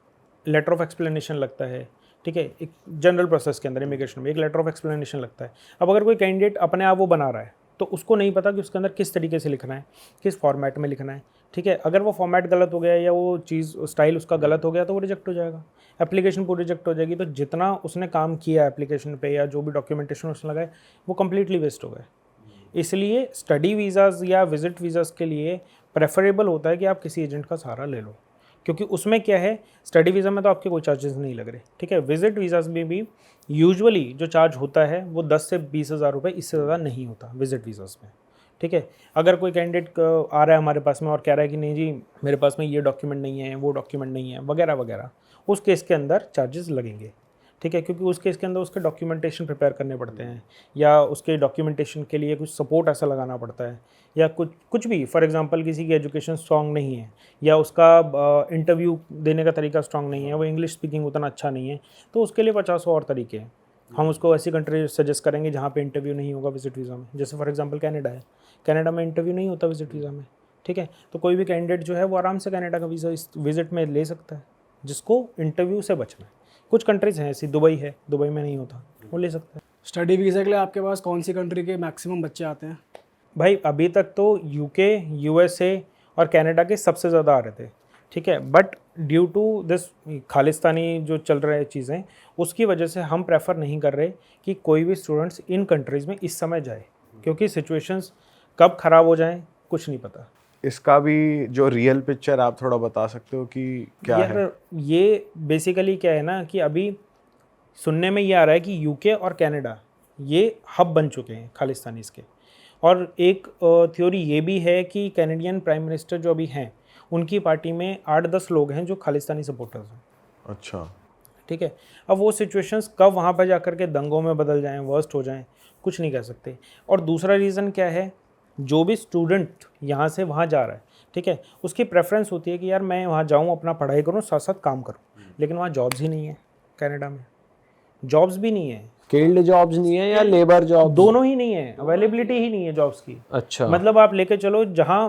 लेटर ऑफ एक्सप्लेनेशन लगता है, ठीक है। एक जनरल प्रोसेस के अंदर इमिग्रेशन में एक लेटर ऑफ एक्सप्लेनेशन लगता है। अब अगर कोई कैंडिडेट अपने आप वो बना रहा है, तो उसको नहीं पता कि उसके अंदर किस तरीके से लिखना है, किस फॉर्मेट में लिखना है, ठीक है। अगर वो फॉर्मेट गलत हो गया या वो चीज़ स्टाइल उसका गलत हो गया, तो वो रिजेक्ट हो जाएगा, एप्लीकेशन पूरी रिजेक्ट हो जाएगी। तो जितना उसने काम किया एप्लीकेशन पे या जो भी डॉक्यूमेंटेशन उसने लगाए, वो कम्प्लीटली वेस्ट हो गए। इसलिए स्टडी वीज़ाज़ या विजिट वीज़ाज़ के लिए प्रेफरेबल होता है कि आप किसी एजेंट का सहारा ले लो, क्योंकि उसमें क्या है, स्टडी वीज़ा में तो आपके कोई चार्जेस नहीं लग रहे, ठीक है। विजिट वीज़ाज़ में भी यूजुअली जो चार्ज होता है वो 10 से 20,000 रुपये, इससे ज़्यादा नहीं होता विजिट वीज़ाज़ में, ठीक है। अगर कोई कैंडिडेट आ रहा है हमारे पास में और कह रहा है कि नहीं जी मेरे पास में ये डॉक्यूमेंट नहीं है, वो डॉक्यूमेंट नहीं है, वगैरह वगैरह, उस केस के अंदर चार्जेस लगेंगे, ठीक है। क्योंकि उस केस के अंदर उसके डॉक्यूमेंटेशन प्रिपेयर करने पड़ते हैं, या उसके डॉक्यूमेंटेशन के लिए कुछ सपोर्ट ऐसा लगाना पड़ता है, या कुछ भी। फॉर एग्जांपल किसी की एजुकेशन स्ट्रांग नहीं है, या उसका इंटरव्यू देने का तरीका स्ट्रांग नहीं है, वो इंग्लिश स्पीकिंग उतना अच्छा नहीं है, तो उसके लिए 50 और तरीके हैं। हम उसको ऐसी कंट्री सजेस्ट करेंगे जहाँ पे इंटरव्यू नहीं होगा विजिट वीज़ा में। जैसे फॉर एग्जांपल कनाडा है, कनाडा में इंटरव्यू नहीं होता विजिट वीज़ा में, ठीक है। तो कोई भी कैंडिडेट जो है वो आराम से कनाडा का वीज़ा इस विजिट में ले सकता है, जिसको इंटरव्यू से बचना है। कुछ कंट्रीज़ हैं ऐसी, दुबई है, दुबई में नहीं होता, वो ले सकता है। स्टडी वीज़ा के लिए आपके पास कौन सी कंट्री के मैक्सिमम बच्चे आते हैं? भाई अभी तक तो UK, USA और कनाडा के सबसे ज़्यादा आ रहे थे, ठीक है। बट ड्यू टू दिस खालिस्तानी जो चल रहे हैं चीज़ें, उसकी वजह से हम प्रेफर नहीं कर रहे कि कोई भी स्टूडेंट्स इन कंट्रीज़ में इस समय जाए, क्योंकि सिचुएशंस कब ख़राब हो जाएं कुछ नहीं पता। इसका भी जो रियल पिक्चर आप थोड़ा बता सकते हो कि क्या है? यार ये बेसिकली क्या है ना कि अभी सुनने में ये आ रहा है कि यूके और कनाडा ये हब बन चुके हैं खालिस्तानीज़ के, और एक थ्योरी ये भी है कि कैनेडियन प्राइम मिनिस्टर जो अभी हैं उनकी पार्टी में 8-10 लोग हैं जो खालिस्तानी सपोर्टर्स हैं। अच्छा। ठीक है, अब वो सिचुएशंस कब वहाँ पर जा कर के दंगों में बदल जाएं, वर्स्ट हो जाएं, कुछ नहीं कह सकते। और दूसरा रीज़न क्या है, जो भी स्टूडेंट यहाँ से वहाँ जा रहा है, ठीक है, उसकी प्रेफरेंस होती है कि यार मैं वहाँ जाऊँ, अपना पढ़ाई करूँ, साथ साथ काम करूँ, लेकिन वहाँ जॉब्स ही नहीं है। कनाडा में जॉब्स भी नहीं है, स्किल्ड जॉब्स नहीं है या लेबर जॉब? दोनों ही नहीं है, अवेलेबिलिटी ही नहीं है जॉब्स की। अच्छा, मतलब आप लेके चलो, जहाँ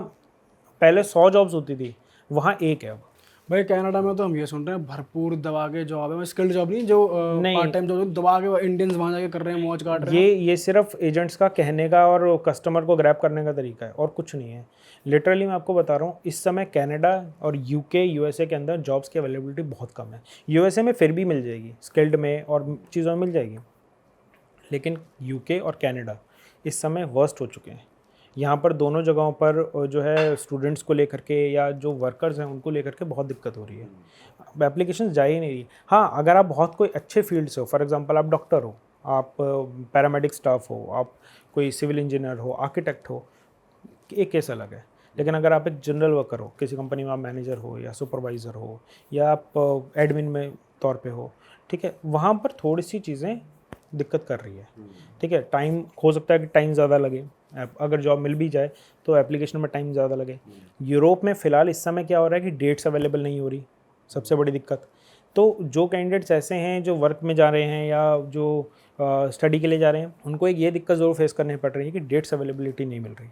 पहले 100 जॉब्स होती थी वहाँ एक है अब। भाई कनाडा में तो हम ये सुन रहे हैं भरपूर दबा के जॉब है, स्किल्ड जॉब नहीं, जो नहीं। पार्ट टाइम जॉब दबा के इंडियंस वहाँ जाके कर रहे हैं, मौज काट रहे हैं। ये सिर्फ एजेंट्स का कहने का और कस्टमर को ग्रैब करने का तरीका है, और कुछ नहीं है। लिटरली मैं आपको बता रहा हूँ, इस समय कनाडा और यूके यूएसए के अंदर जॉब्स की अवेलेबिलिटी बहुत कम है। यूएसए में फिर भी मिल जाएगी, स्किल्ड में और चीज़ों में मिल जाएगी, लेकिन यूके और कनाडा इस समय वर्स्ट हो चुके हैं। यहाँ पर दोनों जगहों पर जो है स्टूडेंट्स को लेकर के या जो वर्कर्स हैं उनको लेकर के बहुत दिक्कत हो रही है, अब एप्लीकेशन जा ही नहीं रही। हाँ, अगर आप बहुत कोई अच्छे फील्ड से हो, फॉर एग्जांपल आप डॉक्टर हो, आप पैरामेडिक स्टाफ हो, आप कोई सिविल इंजीनियर हो, आर्किटेक्ट हो, एक केस अलग है। लेकिन अगर आप एक जनरल वर्कर हो, किसी कंपनी में आप मैनेजर हो या सुपरवाइज़र हो या आप एडमिन में तौर पे हो, ठीक है, वहाँ पर थोड़ी सी चीज़ें दिक्कत कर रही है। ठीक है, टाइम हो सकता है कि टाइम ज़्यादा लगे, अगर जॉब मिल भी जाए तो एप्लीकेशन में टाइम ज़्यादा लगे। यूरोप में फ़िलहाल इस समय क्या हो रहा है कि डेट्स अवेलेबल नहीं हो रही, सबसे बड़ी दिक्कत। तो जो कैंडिडेट्स ऐसे हैं जो वर्क में जा रहे हैं या जो स्टडी के लिए जा रहे हैं, उनको एक ये दिक्कत ज़रूर फेस करनी पड़ रही है कि डेट्स अवेलेबिलिटी नहीं मिल रही।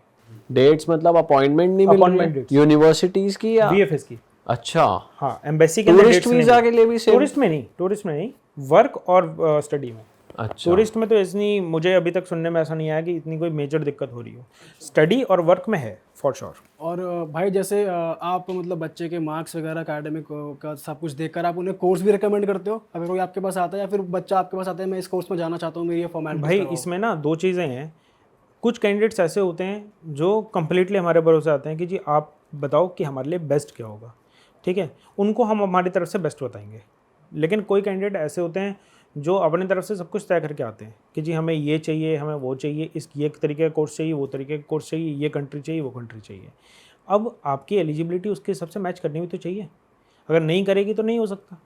डेट्स मतलब अपॉइंटमेंट नहीं मिल Appointment रही dates। यूनिवर्सिटीज की या? VFS की। अच्छा, हाँ, एम्बेसी के अंदर टूरिस्ट dates नहीं वीजा मिलती। के लिए भी सेम? टूरिस्ट में नहीं, वर्क और स्टडी में। अच्छा, टूरिस्ट में तो इतनी मुझे अभी तक सुनने में ऐसा नहीं आया कि इतनी कोई मेजर दिक्कत हो रही हो। स्टडी और वर्क में है फॉर श्योर। और भाई जैसे आप मतलब बच्चे के मार्क्स वगैरह अकेडमिक का सब कुछ देखकर आप उन्हें कोर्स भी रिकमेंड करते हो, अगर कोई आपके पास आता है या फिर बच्चा आपके पास आता है मैं इस कोर्स में जाना चाहता हूँ, मेरी ये फॉर्मेलिटी भाई इसमें ना दो चीज़ें हैं। कुछ कैंडिडेट्स ऐसे होते हैं जो कम्प्लीटली हमारे भरोसे आते हैं कि जी आप बताओ कि हमारे लिए बेस्ट क्या होगा, ठीक है, उनको हम हमारी तरफ से बेस्ट बताएंगे। लेकिन कोई कैंडिडेट ऐसे होते हैं जो अपनी तरफ से सब कुछ तय करके आते हैं कि जी हमें ये चाहिए, हमें वो चाहिए, इस ये तरीके का कोर्स चाहिए, वो तरीके का कोर्स चाहिए, ये कंट्री चाहिए, वो कंट्री चाहिए। अब आपकी एलिजिबिलिटी उसके हिसाब से मैच करनी भी तो चाहिए, अगर नहीं करेगी तो नहीं हो सकता।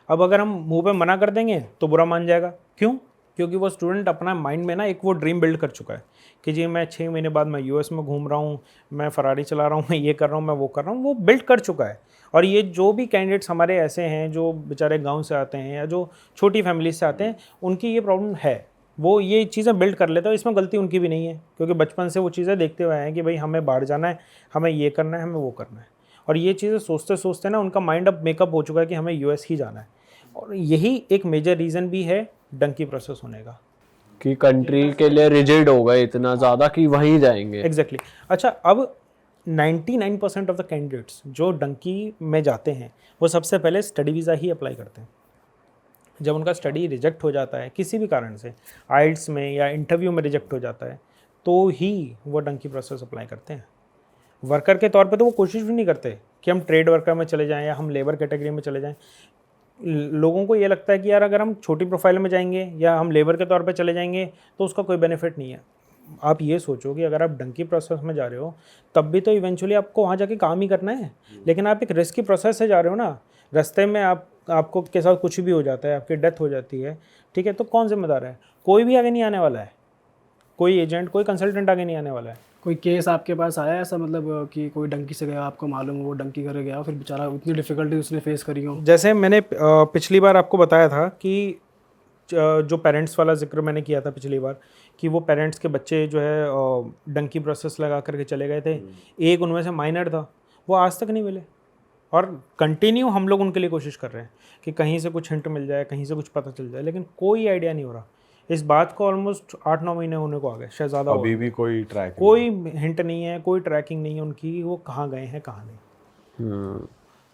अब अगर हम मुंह पे मना कर देंगे तो बुरा मान जाएगा। क्यों? क्योंकि वो स्टूडेंट अपना माइंड में ना एक वो ड्रीम बिल्ड कर चुका है कि जी मैं 6 महीने बाद मैं यूएस में घूम रहा हूँ, मैं फरारी चला रहा हूँ, मैं ये कर रहा हूँ, मैं वो कर रहा हूँ, वो बिल्ड कर चुका है। और ये जो भी कैंडिडेट्स हमारे ऐसे हैं जो बेचारे गांव से आते हैं या जो छोटी फैमिली से आते हैं, उनकी ये प्रॉब्लम है, वो ये चीज़ें बिल्ड कर लेते हैं। इसमें गलती उनकी भी नहीं है, क्योंकि बचपन से वो चीज़ें देखते हुए हैं कि भाई हमें बाहर जाना है, हमें ये करना है, हमें वो करना है। और ये चीज़ें सोचते सोचते ना उनका माइंड अब मेकअप हो चुका है कि हमें यूएस ही जाना है। और यही एक मेजर रीज़न भी है डंकी प्रोसेस होने का, कि कंट्री के लिए रिजिड हो गए इतना ज़्यादा कि वहीं जाएंगे। एग्जैक्टली। अच्छा, अब 99% ऑफ द कैंडिडेट्स जो डंकी में जाते हैं वो सबसे पहले स्टडी वीज़ा ही अप्लाई करते हैं। जब उनका स्टडी रिजेक्ट हो जाता है किसी भी कारण से, आइल्स में या इंटरव्यू में रिजेक्ट हो जाता है, तो ही वो डंकी प्रोसेस अप्लाई करते हैं। वर्कर के तौर पे तो वो कोशिश भी नहीं करते कि हम ट्रेड वर्कर में चले जाएं या हम लेबर कैटेगरी में चले जाएं। लोगों को ये लगता है कि यार अगर हम छोटी प्रोफाइल में जाएंगे या हम लेबर के तौर पे चले जाएंगे तो उसका कोई बेनिफिट नहीं है। आप ये सोचो कि अगर आप डंकी प्रोसेस में जा रहे हो तब भी तो इवेंचुअली आपको वहाँ जाके काम ही करना है, लेकिन आप एक रिस्की प्रोसेस से जा रहे हो ना, रास्ते में आपको के साथ कुछ भी हो जाता है, आपकी डेथ हो जाती है, ठीक है, तो कौन जिम्मेदार है? कोई भी आगे नहीं आने वाला है, कोई एजेंट, कोई कंसल्टेंट आगे नहीं आने वाला है। कोई केस आपके पास आया ऐसा, मतलब कि कोई डंकी से गया, आपको मालूम हो वो डंकी कर गया, फिर बेचारा इतनी डिफिकल्टी उसने फेस करी हो? जैसे मैंने पिछली बार आपको बताया था कि जो पेरेंट्स वाला जिक्र मैंने किया था पिछली बार कि वो पेरेंट्स के बच्चे जो है डंकी प्रोसेस लगा करके चले गए थे। एक उनमें से माइनर था, वो आज तक नहीं मिले, और कंटिन्यू हम लोग उनके लिए कोशिश कर रहे हैं कि कहीं से कुछ हिंट मिल जाए, कहीं से कुछ पता चल जाए, लेकिन कोई आइडिया नहीं हो रहा। इस बात को ऑलमोस्ट 8-9 महीने होने को आ गए, शायद ज़्यादा। अभी भी कोई ट्रैक कोई हिंट नहीं है, कोई ट्रैकिंग नहीं है उनकी, वो कहाँ गए हैं कहाँ नहीं।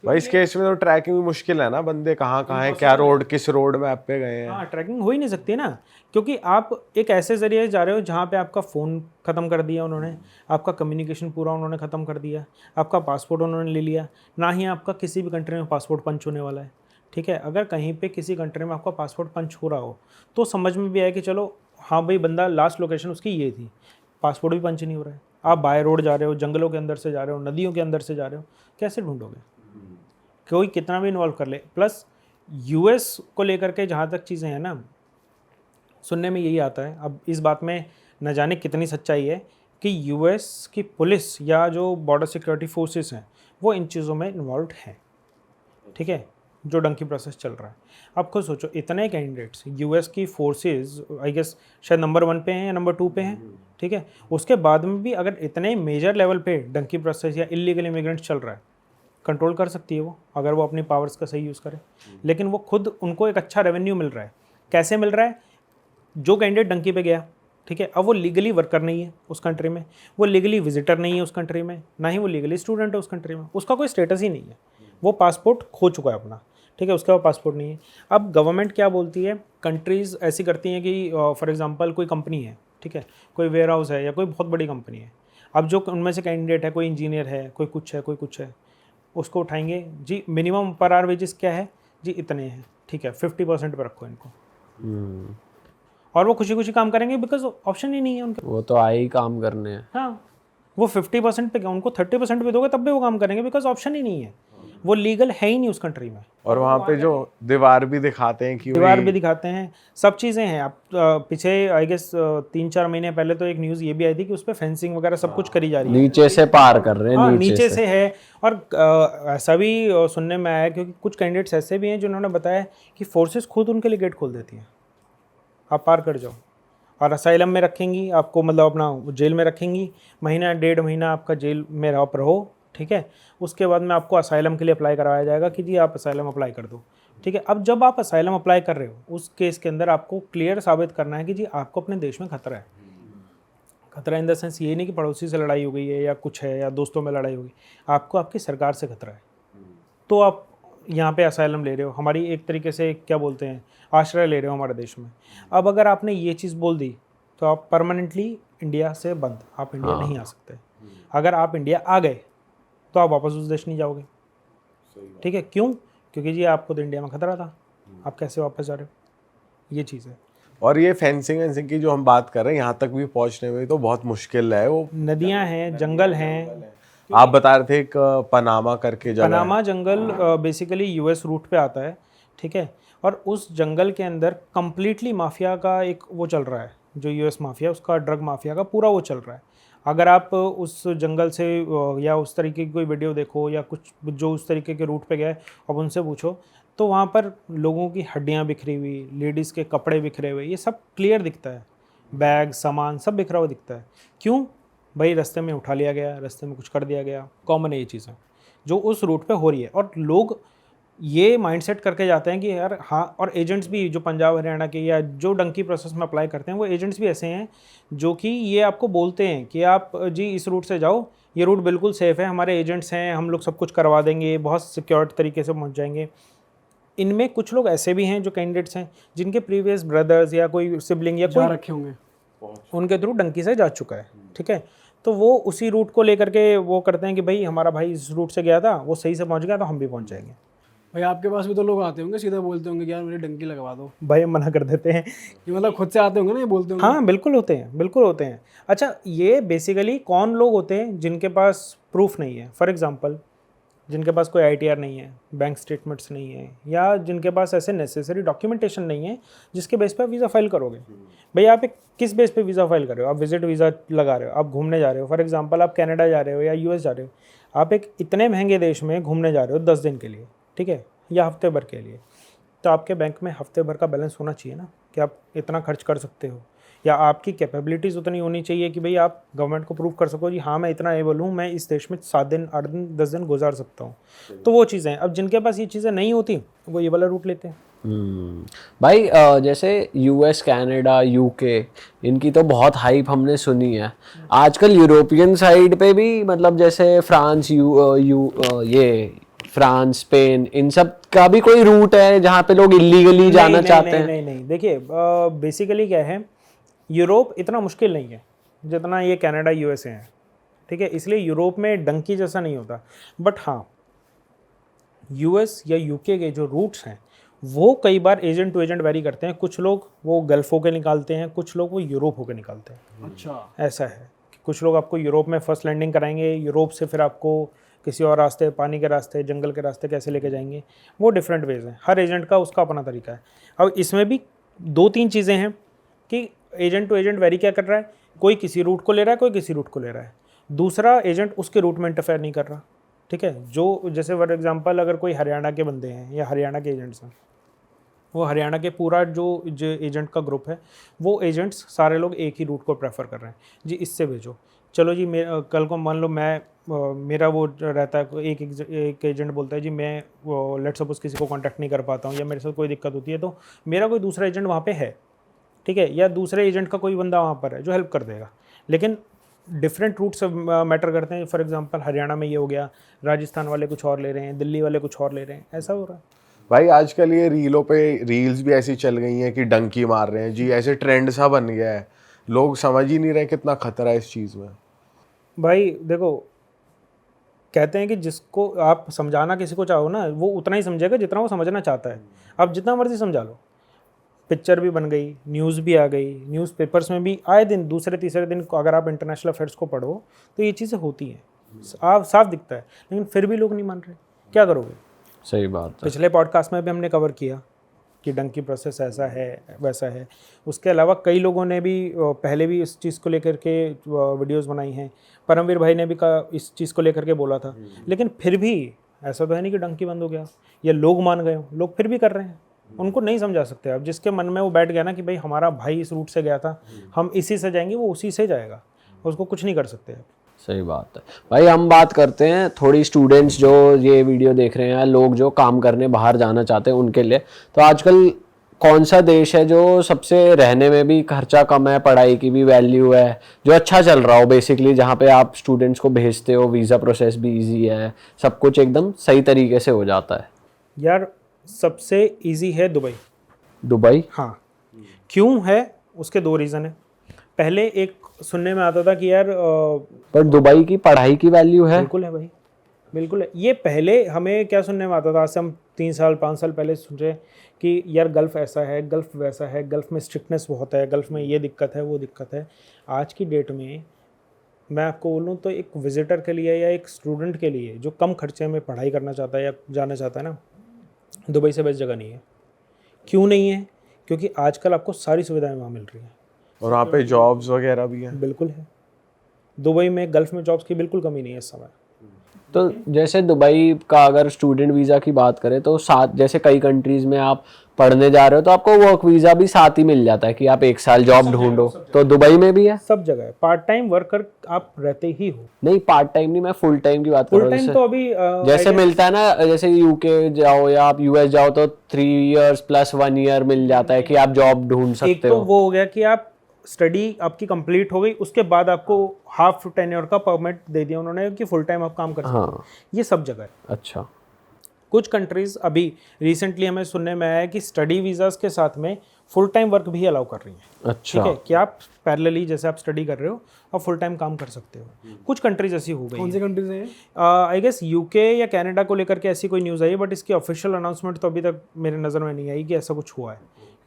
भाई इस केस में तो ट्रैकिंग भी मुश्किल है ना, बंदे कहाँ है, क्या रोड, किस रोड मैप पे गए हैं। हाँ, ट्रैकिंग हो ही नहीं सकती ना, क्योंकि आप एक ऐसे जरिए जा रहे हो जहाँ पे आपका फ़ोन ख़त्म कर दिया उन्होंने, आपका कम्युनिकेशन पूरा उन्होंने ख़त्म कर दिया, आपका पासपोर्ट उन्होंने ले लिया, ना ही आपका किसी भी कंट्री में पासपोर्ट पंच होने वाला है। ठीक है, अगर कहीं पे किसी कंट्री में आपका पासपोर्ट पंच हो रहा हो तो समझ में भी आए कि चलो हाँ भाई, बंदा लास्ट लोकेशन उसकी ये थी, पासपोर्ट भी पंच नहीं हो रहा है, आप बाय रोड जा रहे हो, जंगलों के अंदर से जा रहे हो, नदियों के अंदर से जा रहे हो, कैसे ढूंढोगे? कोई कितना भी इन्वॉल्व कर ले। प्लस यूएस को लेकर के जहाँ तक चीज़ें हैं ना, सुनने में यही आता है, अब इस बात में न जाने कितनी सच्चाई है कि यूएस की पुलिस या जो बॉर्डर सिक्योरिटी फोर्सेस हैं वो इन चीज़ों में इन्वॉल्व हैं। ठीक है, जो डंकी प्रोसेस चल रहा है, आप खुद सोचो, इतने कैंडिडेट्स यूएस की फोर्सेस आई गेस शायद नंबर 1 पे हैं या नंबर 2 पे हैं। ठीक है, उसके बाद में भी अगर इतने मेजर लेवल पे डंकी प्रोसेस या इलीगल इमिग्रेंट्स चल रहा है, कंट्रोल कर सकती है वो, अगर वो अपनी पावर्स का सही यूज़ करे। लेकिन वो खुद, उनको एक अच्छा रेवेन्यू मिल रहा है। कैसे मिल रहा है? जो कैंडिडेट डंकी पे गया, ठीक है, अब वो लीगली वर्कर नहीं है उस कंट्री में, वो लीगली विजिटर नहीं है उस कंट्री में, ना ही वो लीगली स्टूडेंट है उस कंट्री में, उसका कोई स्टेटस ही नहीं है, वो पासपोर्ट खो चुका है अपना। ठीक है, उसके बाद पासपोर्ट नहीं है। अब गवर्नमेंट क्या बोलती है, कंट्रीज़ ऐसी करती हैं कि फॉर एग्जांपल कोई कंपनी है, ठीक है, कोई वेयर हाउस है या कोई बहुत बड़ी कंपनी है, अब जो उनमें से कैंडिडेट है, कोई इंजीनियर है, कोई कुछ है, कोई कुछ है, उसको उठाएंगे जी, मिनिमम पर आवर वेजेस क्या है जी, इतने हैं, ठीक है, 50% पर रखो इनको, और वो खुशी खुशी काम करेंगे बिकॉज ऑप्शन ही नहीं है उनके। वो तो आए ही काम करने हैं। हाँ, वो 50% पे क्या, उनको 30% पे दोगे तब भी वो काम करेंगे बिकॉज ऑप्शन ही नहीं है, वो लीगल है ही नहीं उस कंट्री में। और वहाँ पे जो दीवार भी दिखाते हैं कि दीवार भी दिखाते हैं, सब चीज़ें हैं। आप पीछे आई गेस 3-4 महीने पहले तो एक न्यूज़ ये भी आई थी कि उस पर फेंसिंग वगैरह सब कुछ करी जा रही है, नीचे से पार कर रहे हैं। हाँ, नीचे से है। और ऐसा भी सुनने में आया, क्योंकि कुछ कैंडिडेट्स ऐसे भी हैं जिन्होंने बताया कि फोर्सेस खुद उनके लिए गेट खोल देती हैं, आप पार कर जाओ, और असाइलम में रखेंगी आपको, मतलब अपना जेल में रखेंगी, महीना 1.5 महीना आपका जेल में आप रहो। ठीक है, उसके बाद में आपको असाइलम के लिए अप्लाई करवाया जाएगा कि जी आप असाइलम अप्लाई कर दो। ठीक है, अब जब आप असाइलम अप्लाई कर रहे हो, उस केस के अंदर आपको क्लियर साबित करना है कि जी आपको अपने देश में खतरा है। खतरा इन द सेंस ये नहीं कि पड़ोसी से लड़ाई हो गई है या कुछ है या दोस्तों में लड़ाई हो गई, आपको आपकी सरकार से खतरा है, तो आप यहाँ पे असाइलम ले रहे हो, हमारी एक तरीके से क्या बोलते हैं, आश्रय ले रहे हो हमारे देश में। अब अगर आपने ये चीज़ बोल दी तो आप परमानेंटली इंडिया से बंद, आप इंडिया नहीं आ सकते। अगर आप इंडिया आ गए तो आप वापस उस देश नहीं जाओगे। ठीक है, क्यों? क्योंकि जी आपको तो इंडिया में खतरा था, आप कैसे वापस जा रहे हो, ये चीज़ है। और ये फेंसिंग वेंसिंग की जो हम बात कर रहे हैं, यहाँ तक भी पहुँचने में तो बहुत मुश्किल है। वो नदियाँ हैं, जंगल हैं। आप बता रहे थे एक पनामा करके जगह, पनामा जंगल बेसिकली यूएस रूट पे आता है। ठीक है, और उस जंगल के अंदर कम्प्लीटली माफिया का एक वो चल रहा है, जो यूएस माफिया, उसका ड्रग माफिया का पूरा वो चल रहा है। अगर आप उस जंगल से या उस तरीके की कोई वीडियो देखो या कुछ जो उस तरीके के रूट पे गए, अब उनसे पूछो तो वहाँ पर लोगों की हड्डियाँ बिखरी हुई, लेडीज़ के कपड़े बिखरे हुए, ये सब क्लियर दिखता है, बैग सामान सब बिखरा हुआ दिखता है। क्यों भाई? रास्ते में उठा लिया गया, रास्ते में कुछ कर दिया गया, कॉमन है ये चीज़ें जो उस रूट पे हो रही है। और लोग ये माइंडसेट करके जाते हैं कि यार हाँ, और एजेंट्स भी जो पंजाब हरियाणा के या जो डंकी प्रोसेस में अप्लाई करते हैं, वो एजेंट्स भी ऐसे हैं जो कि ये आपको बोलते हैं कि आप जी इस रूट से जाओ, ये रूट बिल्कुल सेफ़ है, हमारे एजेंट्स हैं, हम लोग सब कुछ करवा देंगे, बहुत सिक्योर तरीके से पहुँच जाएंगे। इनमें कुछ लोग ऐसे भी हैं जो कैंडिडेट्स हैं जिनके प्रीवियस ब्रदर्स या कोई सिबलिंग या कोई रखे होंगे, उनके थ्रू डंकी से जा चुका है। ठीक है, तो वो उसी रूट को लेकर के वो करते हैं कि भाई हमारा भाई इस रूट से गया था, वो सही से पहुंच गया, तो हम भी पहुंच जाएंगे। भाई आपके पास भी तो लोग आते होंगे, सीधा बोलते होंगे कि यार मेरी डंकी लगवा दो, भाई हम मना कर देते हैं। ये मतलब खुद से आते होंगे ना, ये बोलते होंगे? हाँ बिल्कुल होते हैं, बिल्कुल होते हैं। अच्छा, ये बेसिकली कौन लोग होते हैं जिनके पास प्रूफ नहीं है? फॉर एग्जांपल जिनके पास कोई ITR नहीं है, बैंक स्टेटमेंट्स नहीं है, या जिनके पास ऐसे नेसेसरी डॉक्यूमेंटेशन नहीं है जिसके बेस पे आप वीज़ा फाइल करोगे। भाई आप एक किस बेस पे वीज़ा फाइल कर रहे हो? आप विजिट वीज़ा लगा रहे हो, आप घूमने जा रहे हो, फॉर एग्जांपल आप कनाडा जा रहे हो या US जा रहे हो, आप एक इतने महंगे देश में घूमने जा रहे हो 10 दिन के लिए, ठीक है, या हफ्ते भर के लिए, तो आपके बैंक में हफ्ते भर का बैलेंस होना चाहिए ना कि आप इतना खर्च कर सकते हो, या आपकी कैपेबिलिटीज़ उतनी होनी चाहिए कि भाई आप गवर्नमेंट को प्रूव कर सको जी हाँ मैं इतना एबल हूँ, मैं इस देश में 7 दिन 8 दिन 10 दिन गुजार सकता हूँ। तो वो चीज़ें, अब जिनके पास ये चीज़ें नहीं होती वो ये वाला रूट लेते हैं। भाई जैसे US कनाडा UK इनकी तो बहुत हाइप हमने सुनी है। आजकल यूरोपियन साइड पे भी, मतलब जैसे फ्रांस ये फ्रांस, स्पेन, इन सब का भी कोई रूट है जहाँ पे लोग इलीगली जाना चाहते हैं? नहीं देखिए, बेसिकली क्या है, यूरोप इतना मुश्किल नहीं है जितना ये कनाडा यूएसए है, ठीक है, इसलिए यूरोप में डंकी जैसा नहीं होता। बट हाँ, यूएस या यूके के जो रूट्स हैं वो कई बार एजेंट टू एजेंट वेरी करते हैं। कुछ लोग वो गल्फ होकर निकालते हैं, कुछ लोग वो यूरोप होकर निकालते हैं। अच्छा, ऐसा है कि कुछ लोग आपको यूरोप में फर्स्ट लैंडिंग कराएंगे, यूरोप से फिर आपको किसी और रास्ते, पानी के रास्ते, जंगल के रास्ते कैसे लेके जाएंगे, वो डिफरेंट वेज हैं। हर एजेंट का उसका अपना तरीका है। अब इसमें भी 2-3 चीज़ें हैं कि एजेंट टू एजेंट वेरी क्या कर रहा है, कोई किसी रूट को ले रहा है, कोई किसी रूट को ले रहा है, दूसरा एजेंट उसके रूट में इंटरफेयर नहीं कर रहा, ठीक है। जो जैसे फॉर एग्जांपल अगर कोई हरियाणा के बंदे हैं या हरियाणा के एजेंट्स हैं, वो हरियाणा के पूरा जो एजेंट का ग्रुप है, वो एजेंट्स सारे लोग एक ही रूट को प्रेफर कर रहे हैं जी, इससे भेजो। चलो जी, कल को मान लो मेरा वो रहता है, एक एजेंट बोलता है जी मैं लेट्स सपोज किसी को कांटेक्ट नहीं कर पाता हूँ या मेरे साथ कोई दिक्कत होती है, तो मेरा कोई दूसरा एजेंट वहाँ पे है, ठीक है, या दूसरे एजेंट का कोई बंदा वहाँ पर है जो हेल्प कर देगा। लेकिन डिफरेंट रूट्स मैटर करते हैं। फॉर एग्जांपल हरियाणा में ये हो गया, राजस्थान वाले कुछ और ले रहे हैं, दिल्ली वाले कुछ और ले रहे हैं, ऐसा हो रहा है। भाई आजकल ये रीलों पे रील्स भी ऐसी चल गई हैं कि डंकी मार रहे हैं जी, ऐसे ट्रेंड सा बन गया है, लोग समझ ही नहीं रहे कितना खतरा है इस चीज़ में। भाई देखो, कहते हैं कि जिसको आप समझाना किसी को चाहो ना, वो उतना ही समझेगा जितना वो समझना चाहता है। आप जितना मर्जी समझा लो, पिक्चर भी बन गई, न्यूज़ भी आ गई, न्यूज़पेपर्स में भी आए दिन, दूसरे तीसरे दिन को अगर आप इंटरनेशनल अफेयर्स को पढ़ो तो ये चीज़ें होती हैं, आप साफ दिखता है, लेकिन फिर भी लोग नहीं मान रहे, क्या करोगे। सही बात है। पिछले पॉडकास्ट में भी हमने कवर किया कि डंकी प्रोसेस ऐसा है वैसा है। उसके अलावा कई लोगों ने भी पहले भी इस चीज़ को लेकर के वीडियोस बनाई हैं। परमवीर भाई ने भी इस चीज़ को लेकर के बोला था, लेकिन फिर भी ऐसा तो है नहीं कि डंकी बंद हो गया या लोग मान गए, लोग फिर भी कर रहे हैं। उनको नहीं समझा सकते। अब जिसके मन में वो बैठ गया ना कि भाई हमारा भाई इस रूट से गया था, हम इसी से जाएंगे, वो उसी से जाएगा, उसको कुछ नहीं कर सकते। सही बात है भाई। हम बात करते हैं थोड़ी स्टूडेंट्स जो ये वीडियो देख रहे हैं, लोग जो काम करने बाहर जाना चाहते हैं उनके लिए। तो आजकल कौन सा देश है जो सबसे रहने में भी खर्चा कम है, पढ़ाई की भी वैल्यू है, जो अच्छा चल रहा हो बेसिकली, जहाँ पे आप स्टूडेंट्स को भेजते हो, वीज़ा प्रोसेस भी इजी है, सब कुछ एकदम सही तरीके से हो जाता है? यार सबसे इजी है दुबई। दुबई? हाँ, क्यों है उसके 2 रीज़न है। पहले एक सुनने में आता था कि यार पर दुबई की पढ़ाई की वैल्यू है। बिल्कुल है भाई, बिल्कुल है। ये पहले हमें क्या सुनने में आता था, आज से हम 3 साल 5 साल पहले सुन रहे कि यार गल्फ़ ऐसा है, गल्फ़ वैसा है, गल्फ़ में स्ट्रिक्टनेस बहुत है, गल्फ़ में ये दिक्कत है, वो दिक्कत है। आज की डेट में मैं आपको बोलूँ तो एक विजिटर के लिए या एक स्टूडेंट के लिए जो कम खर्चे में पढ़ाई करना चाहता है या जाना चाहता है ना, दुबई से बेस्ट जगह नहीं है। क्यों नहीं है? क्योंकि आजकल आपको सारी सुविधाएं वहाँ मिल रही हैं और वहाँ पे जॉब्स वगैरह भी हैं। बिल्कुल है। दुबई में गल्फ़ में जॉब्स की बिल्कुल कमी नहीं है इस समय। तो जैसे दुबई का अगर स्टूडेंट वीज़ा की बात करें तो साथ, जैसे कई कंट्रीज़ में आप पढ़ने जा रहे हो तो आपको वर्क वीज़ा भी साथ ही मिल जाता है कि आप 1 साल जॉब ढूंढो, तो दुबई में भी है? सब जगह है। पार्ट टाइम वर्कर आप रहते ही हो। नहीं, पार्ट टाइम नहीं, मैं फुल टाइम की बात कर फुल रहा हूँ। टाइम तो अभी जैसे मिलता है ना, जैसे यूके जाओ या आप यूएस जाओ तो 3 इयर्स प्लस 1 ईयर मिल जाता है कि आप जॉब ढूंढ एक सकते तो हो। वो हो गया कि आप स्टडी आपकी कंप्लीट हो गई, उसके बाद आपको हाफ टेन्योर का परमिट दे दिया उन्होंने कि फुल टाइम आप काम कर सकते हो। ये सब जगह है। अच्छा। कुछ कंट्रीज अभी रिसेंटली हमें सुनने में आया है कि स्टडी वीज़ास के साथ में फुल टाइम वर्क भी अलाउ कर रही हैं। अच्छा। ठीक है, कि आप पैरेलली जैसे आप स्टडी कर रहे हो आप फुल टाइम काम कर सकते हो। कुछ कंट्रीज ऐसी हो गई। कौन सी कंट्रीज हैं? आई गेस यूके या कनाडा को लेकर के ऐसी कोई न्यूज़ आई है, बट इसकी ऑफिशियल अनाउंसमेंट तो अभी तक मेरे नज़र में नहीं आई कि ऐसा कुछ हुआ है।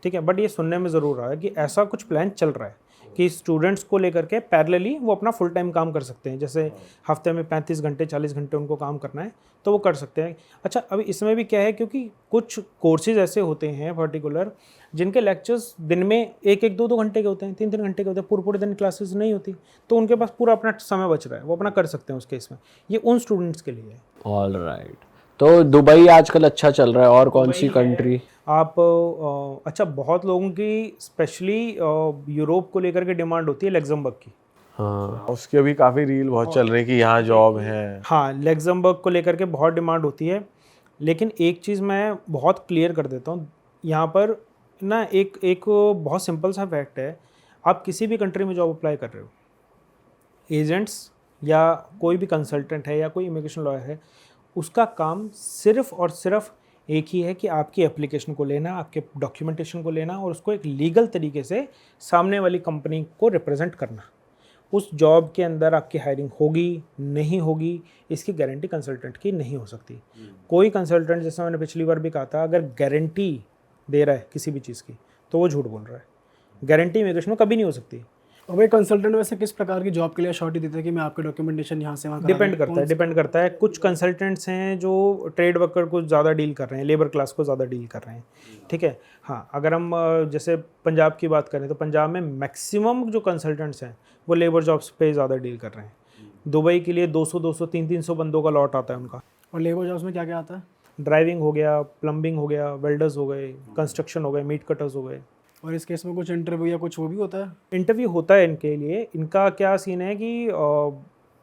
ठीक है, बट ये सुनने में ज़रूर आया कि ऐसा कुछ प्लान चल रहा है कि स्टूडेंट्स को लेकर के पैरेलली वो अपना फुल टाइम काम कर सकते हैं। जैसे हफ्ते में 35 घंटे 40 घंटे उनको काम करना है तो वो कर सकते हैं। अच्छा, अभी इसमें भी क्या है, क्योंकि कुछ कोर्सेज ऐसे होते हैं पर्टिकुलर जिनके लेक्चर्स दिन में 1-1 2-2 घंटे के होते हैं, 3-3 घंटे के होते हैं, पूरे दिन क्लासेस नहीं होती, तो उनके पास पूरा अपना समय बच रहा है, वो अपना कर सकते हैं उस केस में। ये उन स्टूडेंट्स के लिए है। All right. तो दुबई आजकल अच्छा चल रहा है, और कौन सी कंट्री? आप अच्छा, बहुत लोगों की स्पेशली यूरोप को लेकर के डिमांड होती है लग्जमबर्ग की। हाँ, उसके भी काफ़ी रील बहुत चल रही है कि यहाँ जॉब है। हाँ, लग्जमबर्ग को लेकर के बहुत डिमांड होती है, लेकिन एक चीज़ मैं बहुत क्लियर कर देता हूँ यहाँ पर ना, एक बहुत सिंपल सा फैक्ट है। आप किसी भी कंट्री में जॉब अप्लाई कर रहे हो, एजेंट्स या कोई भी कंसल्टेंट है या कोई इमिग्रेशन लॉयर है, उसका काम सिर्फ और सिर्फ एक ही है कि आपकी एप्लीकेशन को लेना, आपके डॉक्यूमेंटेशन को लेना और उसको एक लीगल तरीके से सामने वाली कंपनी को रिप्रेजेंट करना। उस जॉब के अंदर आपकी हायरिंग होगी नहीं होगी, इसकी गारंटी कंसल्टेंट की नहीं हो सकती। कोई कंसल्टेंट, जैसे मैंने पिछली बार भी कहा था, अगर गारंटी दे रहा है किसी भी चीज़ की तो वो झूठ बोल रहा है। गारंटी इमिग्रेशन में कभी नहीं हो सकती। और भाई कंसल्टेंट वैसे किस प्रकार की जॉब के लिए शॉर्टी देते हैं कि मैं आपके डॉक्यूमेंटेशन यहाँ से वहाँ डिपेंड करता है। कुछ कंसल्टेंट्स हैं जो ट्रेड वर्कर को ज़्यादा डील कर रहे हैं, लेबर क्लास को ज़्यादा डील कर रहे हैं, ठीक है। हाँ, अगर हम जैसे पंजाब की बात करें तो पंजाब में मैक्सिमम जो कंसल्टेंट्स हैं वो लेबर जॉब्स पे ज़्यादा डील कर रहे हैं। दुबई के लिए 200 300 बंदों का लॉट आता है उनका। और लेबर जॉब्स में क्या क्या आता है? ड्राइविंग हो गया, प्लम्बिंग हो गया, वेल्डर्स हो गए, कंस्ट्रक्शन हो गए, मीट कटर्स हो गए। और इस केस में कुछ इंटरव्यू या कुछ वो भी होता है? इंटरव्यू होता है इनके लिए। इनका क्या सीन है कि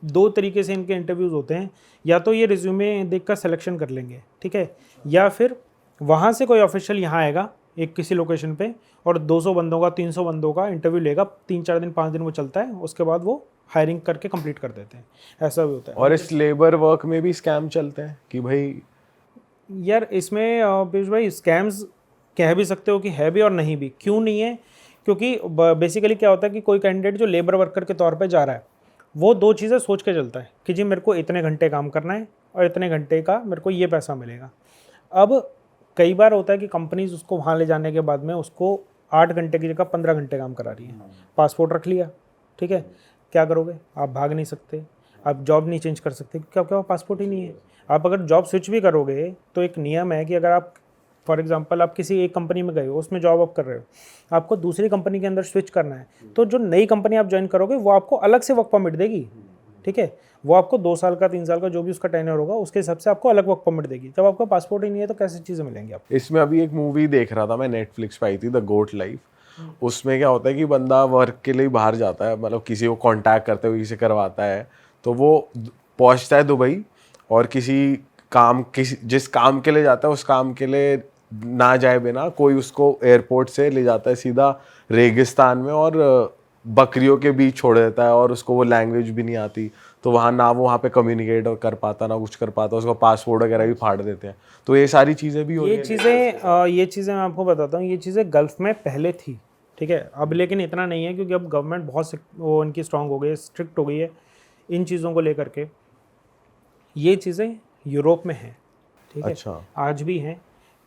दो तरीके से इनके इंटरव्यूज़ होते हैं। या तो ये रिज्यूमे देखकर सिलेक्शन कर लेंगे, ठीक है, या फिर वहाँ से कोई ऑफिशियल यहाँ आएगा एक किसी लोकेशन पे और 200 बंदों का 300 बंदों का इंटरव्यू लेगा, 3-4 दिन 5 दिन वो चलता है, उसके बाद वो हायरिंग करके कंप्लीट कर देते हैं। ऐसा भी होता है। और इस लेबर वर्क में भी स्कैम चलते हैं कि भाई यार इसमें पीयूष भाई स्कैम्स कह भी सकते हो कि है भी और नहीं भी। क्यों नहीं है? क्योंकि बेसिकली क्या होता है कि कोई कैंडिडेट जो लेबर वर्कर के तौर पे जा रहा है वो दो चीज़ें सोच के चलता है कि जी मेरे को इतने घंटे काम करना है और इतने घंटे का मेरे को ये पैसा मिलेगा। अब कई बार होता है कि कंपनीज उसको वहाँ ले जाने के बाद में उसको 8 घंटे की जगह 15 घंटे काम करा रही है। पासपोर्ट रख लिया, ठीक है, क्या करोगे? आप भाग नहीं सकते, आप जॉब नहीं चेंज कर सकते क्योंकि आपके पास पासपोर्ट ही नहीं है। आप अगर जॉब स्विच भी करोगे तो एक नियम है कि अगर आप फॉर एग्जांपल आप किसी एक कंपनी में गए हो, उसमें जॉब आप कर रहे हो, आपको दूसरी कंपनी के अंदर स्विच करना है, तो जो नई कंपनी आप ज्वाइन करोगे वो आपको अलग से वर्क परमिट देगी, ठीक है। वो आपको 2 साल का 3 साल का जो भी उसका टेन्योर होगा उसके हिसाब से आपको अलग वर्क परमिट देगी। जब आपका पासपोर्ट ही नहीं है तो कैसी चीज़ें मिलेंगी आपको? इसमें अभी एक मूवी देख रहा था मैं, नेटफ्लिक्स पे आई थी, द गोट लाइफ। उसमें क्या होता है कि बंदा वर्क के लिए बाहर जाता है, मतलब किसी को कांटेक्ट करते हुए किसी करवाता है, तो वो पहुंचता है दुबई और जिस काम के लिए जाता है उस काम के लिए ना जाए बिना कोई उसको एयरपोर्ट से ले जाता है सीधा रेगिस्तान में और बकरियों के बीच छोड़ देता है और उसको वो लैंग्वेज भी नहीं आती, तो वहाँ पे कम्युनिकेट कर पाता ना कुछ कर पाता, उसका पासपोर्ट वगैरह भी फाड़ देते हैं। तो ये सारी चीज़ें भी हो रही हैं। ये चीज़ें मैं आपको बताता हूँ, ये चीज़ें गल्फ़ में पहले थी, ठीक है, अब लेकिन इतना नहीं है क्योंकि अब गवर्नमेंट बहुत वो इनकी स्ट्रांग हो गई है, स्ट्रिक्ट हो गई है इन चीज़ों को लेकर के। ये चीज़ें यूरोप में हैं, ठीक है, अच्छा। आज भी हैं।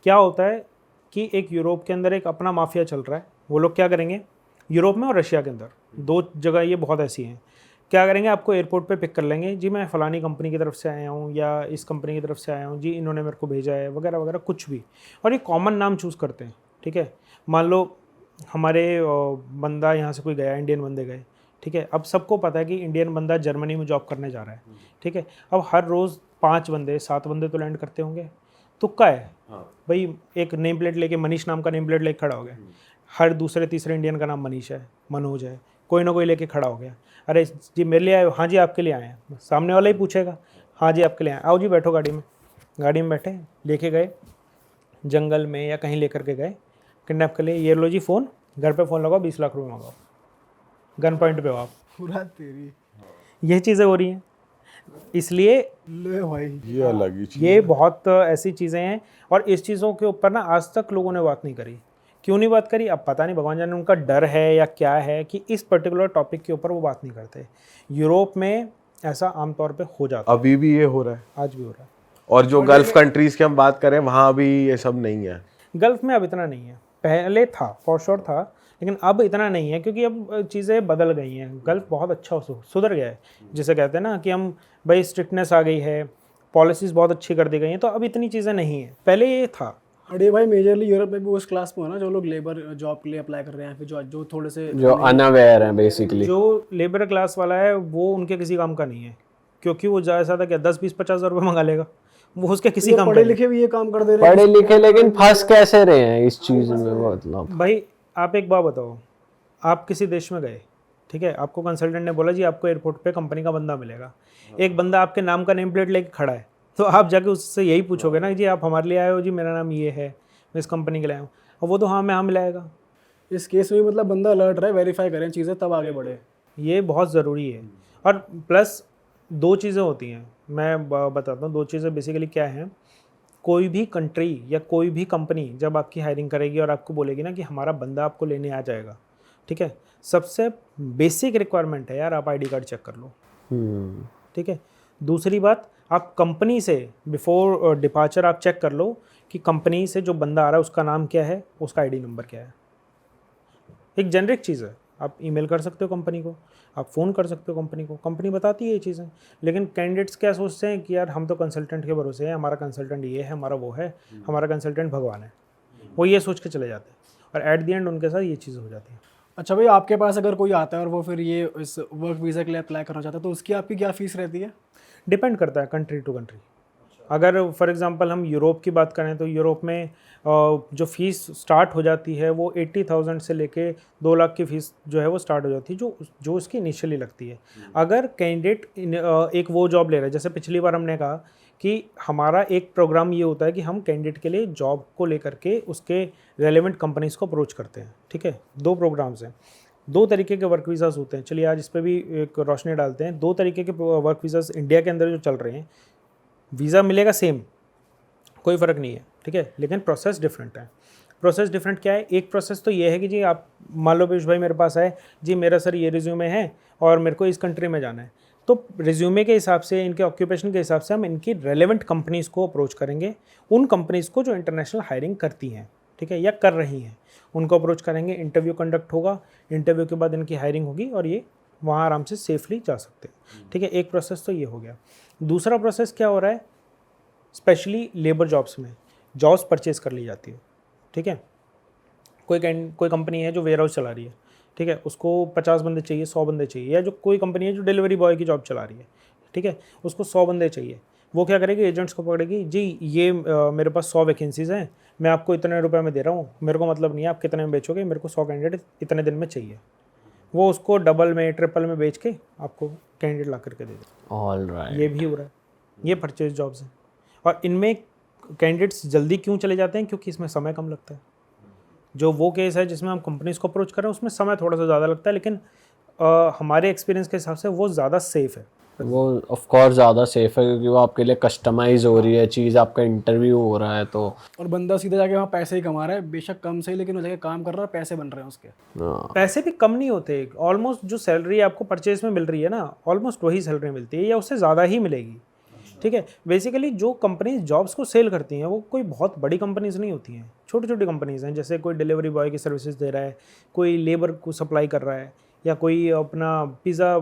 क्या होता है कि एक यूरोप के अंदर एक अपना माफिया चल रहा है। वो लोग क्या करेंगे, यूरोप में और रशिया के अंदर 2 जगह ये बहुत ऐसी हैं, क्या करेंगे, आपको एयरपोर्ट पे पिक कर लेंगे, जी मैं फ़लानी कंपनी की तरफ से आया हूँ या इस कंपनी की तरफ से आया हूँ, जी इन्होंने मेरे को भेजा है वगैरह वगैरह कुछ भी, और ये कॉमन नाम चूज़ करते हैं, ठीक है। मान लो हमारे बंदा यहाँ से कोई गया, इंडियन बंदे गए, ठीक है, अब सबको पता है कि इंडियन बंदा जर्मनी में जॉब करने जा रहा है, ठीक है। अब हर रोज़ 5 बंदे 7 बंदे तो लैंड करते होंगे, तुक्का है भाई। एक नेम प्लेट लेके, मनीष नाम का नेम प्लेट लेके खड़ा हो गया, हर दूसरे तीसरे इंडियन का नाम मनीष है, मनोज है, कोई ना कोई लेके खड़ा हो गया, अरे जी मेरे लिए आए हो? हाँ जी आपके लिए आए हैं। सामने वाला ही पूछेगा, हाँ जी आपके लिए आए, आओ जी बैठो गाड़ी में बैठे, लेके गए जंगल में या कहीं लेकर के गए किडनैप कर लिए, ये लो जी फ़ोन, घर पे फ़ोन लगाओ, 20 लाख रुपये मंगाओ, गन पॉइंट पे हो आप। पूरा तेरी ये चीज़ें हो रही हैं, इसलिए ले भाई ये अलग ही चीज़। ये बहुत ऐसी चीज़ें हैं। और इस चीज़ों के ऊपर ना आज तक लोगों ने बात नहीं करी। क्यों नहीं बात करी? अब पता नहीं, भगवान जाने उनका डर है या क्या है कि इस पर्टिकुलर टॉपिक के ऊपर वो बात नहीं करते। यूरोप में ऐसा आमतौर पे हो जाता है, अभी भी ये हो रहा है, आज भी हो रहा है। और जो गल्फ कंट्रीज की हम बात करें वहाँ भी ये सब नहीं है। गल्फ़ में अब इतना नहीं है, पहले था, फॉर श्योर था, लेकिन अब इतना नहीं है क्योंकि अब चीज़ें बदल गई हैं। गल्फ़ बहुत अच्छा सुधर गया है, जिसे कहते हैं ना कि हम भाई स्ट्रिक्टनेस आ गई है, पॉलिसीज़ बहुत अच्छी कर दी गई हैं, तो अब इतनी चीज़ें नहीं हैं, पहले ये था। अरे भाई मेजरली यूरोप में भी उस क्लास में हो ना जो लोग लेबर जॉब के लिए अप्लाई कर रहे हैं, फिर जो थोड़े से जो अनअवेयर हैं बेसिकली। जो लेबर क्लास वाला है वो उनके किसी काम का नहीं है, क्योंकि वो ज़्यादा से ज़्यादा क्या 10-20-50 हज़ार रुपये मंगा लेगा, वो उसके किसी काम का पढ़े नहीं। लिखे भी ये काम कर दे रहे हैं। पढ़े लिखे लेकिन फंस कैसे रहे हैं इस चीज़ में, मतलब भाई आप एक बात बताओ, आप किसी देश में गए, ठीक है, आपको कंसल्टेंट ने बोला जी आपको एयरपोर्ट पे कंपनी का बंदा मिलेगा, एक बंदा आपके नाम का नेम प्लेट लेके खड़ा है, तो आप जाके उससे यही पूछोगे ना जी आप हमारे लिए आए हो, जी मेरा नाम ये है, मैं इस कंपनी के लिए आया हूँ, और वो तो हाँ मैं हाँ मिलाएगा। इस केस में मतलब बंदा अलर्ट रहे, वेरीफाई करें चीज़ें, तब आगे बढ़े। ये बहुत ज़रूरी है। और प्लस दो चीज़ें होती हैं, मैं बताता हूँ। दो चीज़ें बेसिकली क्या हैं, कोई भी कंट्री या कोई भी कंपनी जब आपकी हायरिंग करेगी और आपको बोलेगी ना कि हमारा बंदा आपको लेने आ जाएगा, ठीक है, सबसे बेसिक रिक्वायरमेंट है यार, आप आईडी कार्ड चेक कर लो, ठीक है। दूसरी बात, आप कंपनी से बिफोर डिपार्चर आप चेक कर लो कि कंपनी से जो बंदा आ रहा है उसका नाम क्या है, उसका आईडी नंबर क्या है। एक जेनरिक चीज़ है, आप ईमेल कर सकते हो कंपनी को, आप फ़ोन कर सकते हो कंपनी को, कंपनी बताती है ये चीज़ें। लेकिन कैंडिडेट्स क्या सोचते हैं कि यार हम तो कंसल्टेंट के भरोसे हैं, हमारा कंसल्टेंट ये है, हमारा वो है, हमारा कंसल्टेंट भगवान है, वो ये सोच के चले जाते हैं और एट द एंड उनके साथ ये चीज़ हो जाती है। अच्छा भाई, आपके पास अगर कोई आता है और वो फिर ये इस वर्क वीज़ा के लिए अप्लाई करना चाहता है तो उसकी आपकी क्या फ़ीस रहती है? डिपेंड करता है कंट्री टू कंट्री। अगर फॉर एग्जांपल हम यूरोप की बात करें तो यूरोप में जो फ़ीस स्टार्ट हो जाती है वो 80,000 से लेके 2 लाख की फ़ीस जो है वो स्टार्ट हो जाती है, जो उसकी इनिशियली लगती है। अगर कैंडिडेट एक वो जॉब ले रहा है, जैसे पिछली बार हमने कहा कि हमारा एक प्रोग्राम ये होता है कि हम कैंडिडेट के लिए जॉब को लेकर के उसके रेलेवेंट कंपनीज़ को अप्रोच करते हैं, ठीक है। 2 प्रोग्राम्स हैं, 2 तरीके के वर्क वीज़ाज़ होते हैं। चलिए आज इस पर भी एक रोशनी डालते हैं। 2 तरीके के वर्क वीज़ाज़ इंडिया के अंदर जो चल रहे हैं, वीज़ा मिलेगा सेम, कोई फ़र्क नहीं है, ठीक है, लेकिन प्रोसेस डिफरेंट है। प्रोसेस डिफरेंट क्या है? एक प्रोसेस तो ये है कि जी आप मान लो पीयूष भाई मेरे पास आए, जी मेरा सर ये रिज्यूमे है और मेरे को इस कंट्री में जाना है, तो रिज्यूमे के हिसाब से, इनके ऑक्यूपेशन के हिसाब से हम इनकी रेलेवेंट कंपनीज़ को अप्रोच करेंगे, उन कंपनीज़ को जो इंटरनेशनल हायरिंग करती हैं, ठीक है, या कर रही हैं, उनको अप्रोच करेंगे। इंटरव्यू कंडक्ट होगा, इंटरव्यू के बाद इनकी हायरिंग होगी और ये वहाँ आराम से सेफली जा सकते हैं, ठीक है। एक प्रोसेस तो ये हो गया। दूसरा प्रोसेस क्या हो रहा है, स्पेशली लेबर जॉब्स में जॉब्स परचेज कर ली जाती है, ठीक है। कोई कंपनी है जो वेयर हाउस चला रही है, ठीक है, उसको 50 बंदे चाहिए, 100 बंदे चाहिए, या जो कोई कंपनी है जो डिलीवरी बॉय की जॉब चला रही है, ठीक है, उसको 100 बंदे चाहिए। वो क्या करेगी, एजेंट्स को पकड़ेगी, जी ये मेरे पास 100 वैकेंसीज़ हैं, मैं आपको इतने रुपए में दे रहा हूँ, मेरे को मतलब नहीं है आप कितने में बेचोगे, मेरे को 100 कैंडिडेट इतने दिन में चाहिए। वो उसको डबल में, ट्रिपल में बेच के आपको कैंडिडेट ला करके दे दे। ऑलराइट, ये भी हो रहा है, ये परचेज जॉब्स हैं। और इनमें कैंडिडेट्स जल्दी क्यों चले जाते हैं, क्योंकि इसमें समय कम लगता है। जो वो केस है जिसमें हम कंपनीज़ को अप्रोच कर रहे हैं उसमें समय थोड़ा सा ज़्यादा लगता है, लेकिन हमारे एक्सपीरियंस के हिसाब से वो ज़्यादा सेफ़ है। वो ऑफ कोर्स ज़्यादा सेफ है क्योंकि वो आपके लिए कस्टमाइज हो रही है चीज़, आपका इंटरव्यू हो रहा है तो और बंदा सीधे जाके वहाँ पैसे ही कमा रहा है, बेशक कम सही, लेकिन वो जाके काम कर रहा है, पैसे बन रहे हैं उसके। हाँ। पैसे भी कम नहीं होते, ऑलमोस्ट जो सैलरी आपको परचेज में मिल रही है ना, ऑलमोस्ट वही सैलरी मिलती है या उससे ज़्यादा ही मिलेगी, ठीक है। बेसिकली जो कंपनीज जॉब्स को सेल करती हैं वो कोई बहुत बड़ी कंपनीज नहीं होती हैं, छोटी छोटी कंपनीज हैं। जैसे कोई डिलीवरी बॉय की सर्विसेज दे रहा है, कोई लेबर को सप्लाई कर रहा है, या कोई अपना पिज़्ज़ा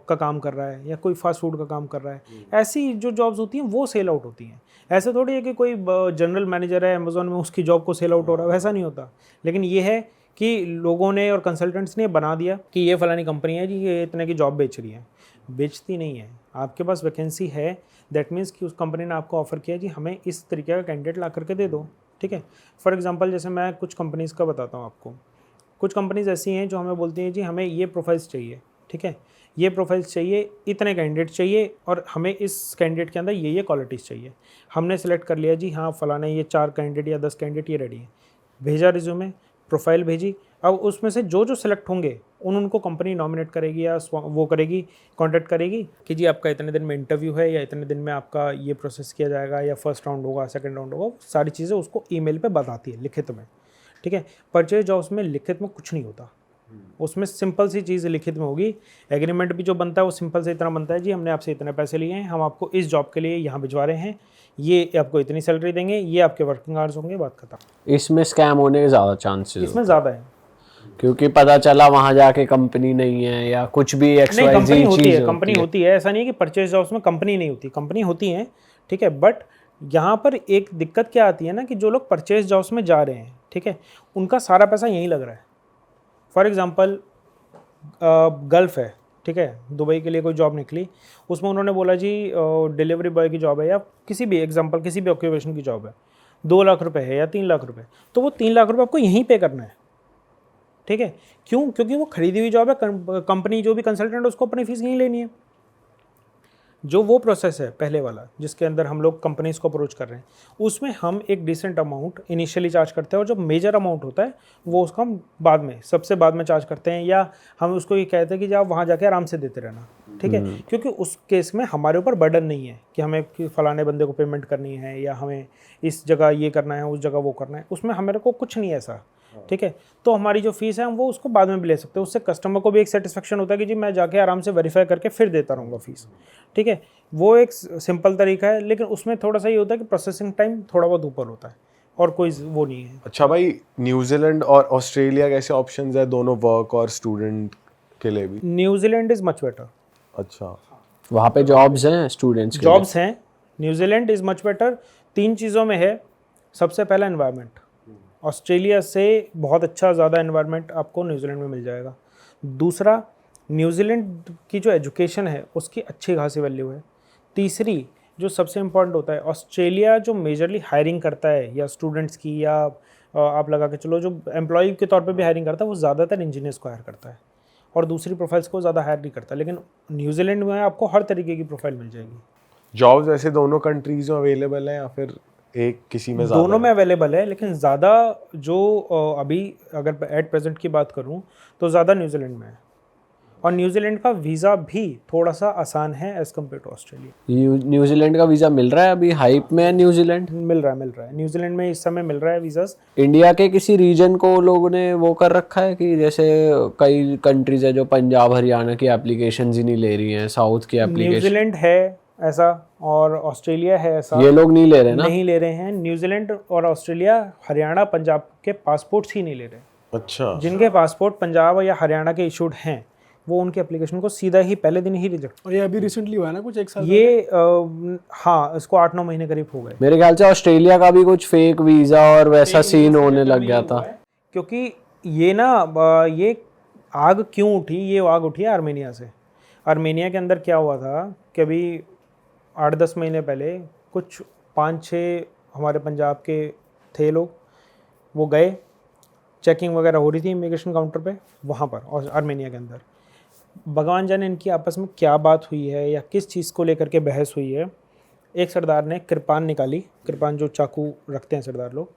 का काम कर रहा है, या कोई फास्ट फूड का काम कर रहा है। ऐसी जो जॉब्स होती हैं वो सेल आउट होती हैं। ऐसा थोड़ी है कि कोई जनरल मैनेजर है अमेज़ॉन में, उसकी जॉब को सेल आउट हो रहा है, वैसा नहीं होता। लेकिन ये है कि लोगों ने और कंसल्टेंट्स ने बना दिया कि ये फलानी कंपनी है जी, ये इतने की जॉब बेच रही है। बेचती नहीं है, आपके पास वैकेंसी है, दैट मीन्स कि उस कंपनी ने आपको ऑफर किया जी हमें इस तरीके का कैंडिडेट ला करके दे दो, ठीक है। फॉर एग्जांपल जैसे मैं कुछ कंपनीज़ का बताता हूँ आपको। कुछ कंपनीज़ ऐसी हैं जो हमें बोलती हैं जी हमें ये प्रोफाइल्स चाहिए, ठीक है, ये प्रोफाइल्स चाहिए, इतने कैंडिडेट चाहिए और हमें इस कैंडिडेट के अंदर ये क्वालिटीज़ चाहिए। हमने सेलेक्ट कर लिया जी हाँ फलाना ये 4 कैंडिडेट या 10 कैंडिडेट ये रेडी है, भेजा रिज्यूमे, प्रोफाइल भेजी। अब उसमें से जो जो सिलेक्ट होंगे उनको कंपनी नॉमिनेट करेगी या वो करेगी, कॉन्टैक्ट करेगी कि जी आपका इतने दिन में इंटरव्यू है, या इतने दिन में आपका ये प्रोसेस किया जाएगा, या फर्स्ट राउंड होगा, सेकंड राउंड होगा। सारी चीज़ें उसको ईमेल पे बताती है लिखित में, ठीक है। परचेज जॉब्स में लिखित में कुछ नहीं होता, उसमें सिंपल सी चीज़ लिखित में होगी। एग्रीमेंट भी जो बनता है वो सिंपल से इतना बनता है जी हमने आपसे इतने पैसे लिए हैं, हम आपको इस जॉब के लिए यहाँ भिजवा रहे हैं, ये आपको इतनी सैलरी देंगे, ये आपके वर्किंग आवर्स होंगे, बात खत्म। इसमें स्कैम होने के ज़्यादा चांसेस इसमें ज़्यादा है, क्योंकि पता चला वहाँ जाके कंपनी नहीं है या कुछ भी नहीं कंपनी XYZ होती चीज़ है, कंपनी होती है। ऐसा नहीं है कि परचेज जॉब्स में कंपनी नहीं होती, कंपनी होती हैं, ठीक है। बट यहाँ पर एक दिक्कत क्या आती है ना कि जो लोग परचेज जॉब्स में जा रहे हैं, ठीक है, उनका सारा पैसा यहीं लग रहा है। फॉर एग्जांपल गल्फ़ है, ठीक है, दुबई के लिए कोई जॉब निकली, उसमें उन्होंने बोला जी डिलीवरी बॉय की जॉब है, या किसी भी एग्जांपल किसी भी ऑक्यूपेशन की जॉब है, 2 लाख रुपए है या 3 लाख रुपए, तो वो 3 लाख रुपए आपको यहीं पे करना है, ठीक है। क्यों? क्योंकि वो खरीदी हुई जॉब है, कंपनी जो भी कंसल्टेंट है उसको अपनी फीस यहीं लेनी है। जो वो प्रोसेस है पहले वाला जिसके अंदर हम लोग कंपनीज को अप्रोच कर रहे हैं, उसमें हम एक डिसेंट अमाउंट इनिशियली चार्ज करते हैं, और जो मेजर अमाउंट होता है वो उसको हम बाद में, सबसे बाद में चार्ज करते हैं, या हम उसको ये कहते हैं कि आप वहाँ जाके आराम से देते रहना, ठीक है। क्योंकि उस केस में हमारे ऊपर बर्डन नहीं है कि हमें फलाने बंदे को पेमेंट करनी है या हमें इस जगह ये करना है उस जगह वो करना है, उसमें हमारे को कुछ नहीं है ऐसा, ठीक है। तो हमारी जो फीस है हम वो उसको बाद में भी ले सकते हैं, उससे कस्टमर को भी एक सेटिस्फेक्शन होता है कि जी मैं जाके आराम से वेरीफाई करके फिर देता रहूँगा फीस, ठीक है। वो एक सिंपल तरीका है, लेकिन उसमें थोड़ा सा ये होता है कि प्रोसेसिंग टाइम थोड़ा बहुत ऊपर होता है, और कोई वो नहीं है। अच्छा भाई, न्यूजीलैंड और ऑस्ट्रेलिया कैसे ऑप्शंस है दोनों वर्क और स्टूडेंट के लिए भी? New Zealand is much better. अच्छा, वहाँ पे जॉब्स हैं स्टूडेंट्स के लिए? जॉब्स हैं, न्यूजीलैंड इज़ मच बेटर 3 चीज़ों में है। सबसे पहला एनवायरनमेंट, ऑस्ट्रेलिया से बहुत अच्छा ज़्यादा एनवायरनमेंट आपको न्यूजीलैंड में मिल जाएगा। दूसरा, न्यूजीलैंड की जो एजुकेशन है उसकी अच्छी खासी वैल्यू है। तीसरी, जो सबसे इम्पोर्टेंट होता है, ऑस्ट्रेलिया जो मेजरली हायरिंग करता है या स्टूडेंट्स की, या आप लगा के चलो जो एम्प्लॉय के तौर पे भी हायरिंग करता है, वो ज़्यादातर इंजीनियर्स को हायर करता है और दूसरी प्रोफाइल्स को ज़्यादा हायर नहीं करता। लेकिन न्यूजीलैंड में आपको हर तरीके की प्रोफाइल मिल जाएगी। जॉब्स ऐसे दोनों कंट्रीज में अवेलेबल है या फिर एक किसी में ज़्यादा? दोनों में अवेलेबल है, लेकिन ज़्यादा जो अभी अगर एट प्रेजेंट की बात करूँ तो ज़्यादा न्यूजीलैंड में है, और न्यूजीलैंड का वीज़ा भी थोड़ा सा आसान है as compare to Australia. New Zealand का वीज़ा मिल रहा है अभी? हाइप में है न्यूजीलैंड? मिल रहा है न्यूजीलैंड में इस समय मिल रहा है वीज़ास। इंडिया के किसी रीजन को लोगों ने वो कर रखा है कि जैसे कई कंट्रीज है जो पंजाब हरियाणा की एप्लीकेशन ही नहीं ले रही हैं, साउथ की एप्लीकेशन? न्यूजीलैंड है ऐसा और ऑस्ट्रेलिया है ऐसा। ये लोग नहीं ले रहे ना? नहीं ले रहे हैं। न्यूजीलैंड और ऑस्ट्रेलिया हरियाणा पंजाब के पासपोर्ट्स ही नहीं ले रहे। अच्छा, जिनके पासपोर्ट पंजाब या हरियाणा के इशूड हैं वो उनके एप्लीकेशन को सीधा ही पहले दिन ही रिजेक्ट। और ये अभी रिसेंटली हुआ है ना, कुछ 1 साल ये हाँ, इसको 8-9 महीने करीब हो गए। मेरे ख्याल से ऑस्ट्रेलिया का भी कुछ फेक वीज़ा और वैसा सीन होने लग गया था। क्योंकि ये ना ये आग क्यों उठी, ये आग उठी है आर्मेनिया से। आर्मेनिया के अंदर क्या हुआ था कि अभी 8-10 महीने पहले कुछ 5-6 हमारे पंजाब के थे लोग, वो गए, चेकिंग वगैरह हो रही थी इमिग्रेशन काउंटर पे वहाँ पर और आर्मेनिया के अंदर। भगवान जाने इनकी आपस में क्या बात हुई है या किस चीज़ को लेकर के बहस हुई है। एक सरदार ने कृपान निकाली, कृपान जो चाकू रखते हैं सरदार लोग,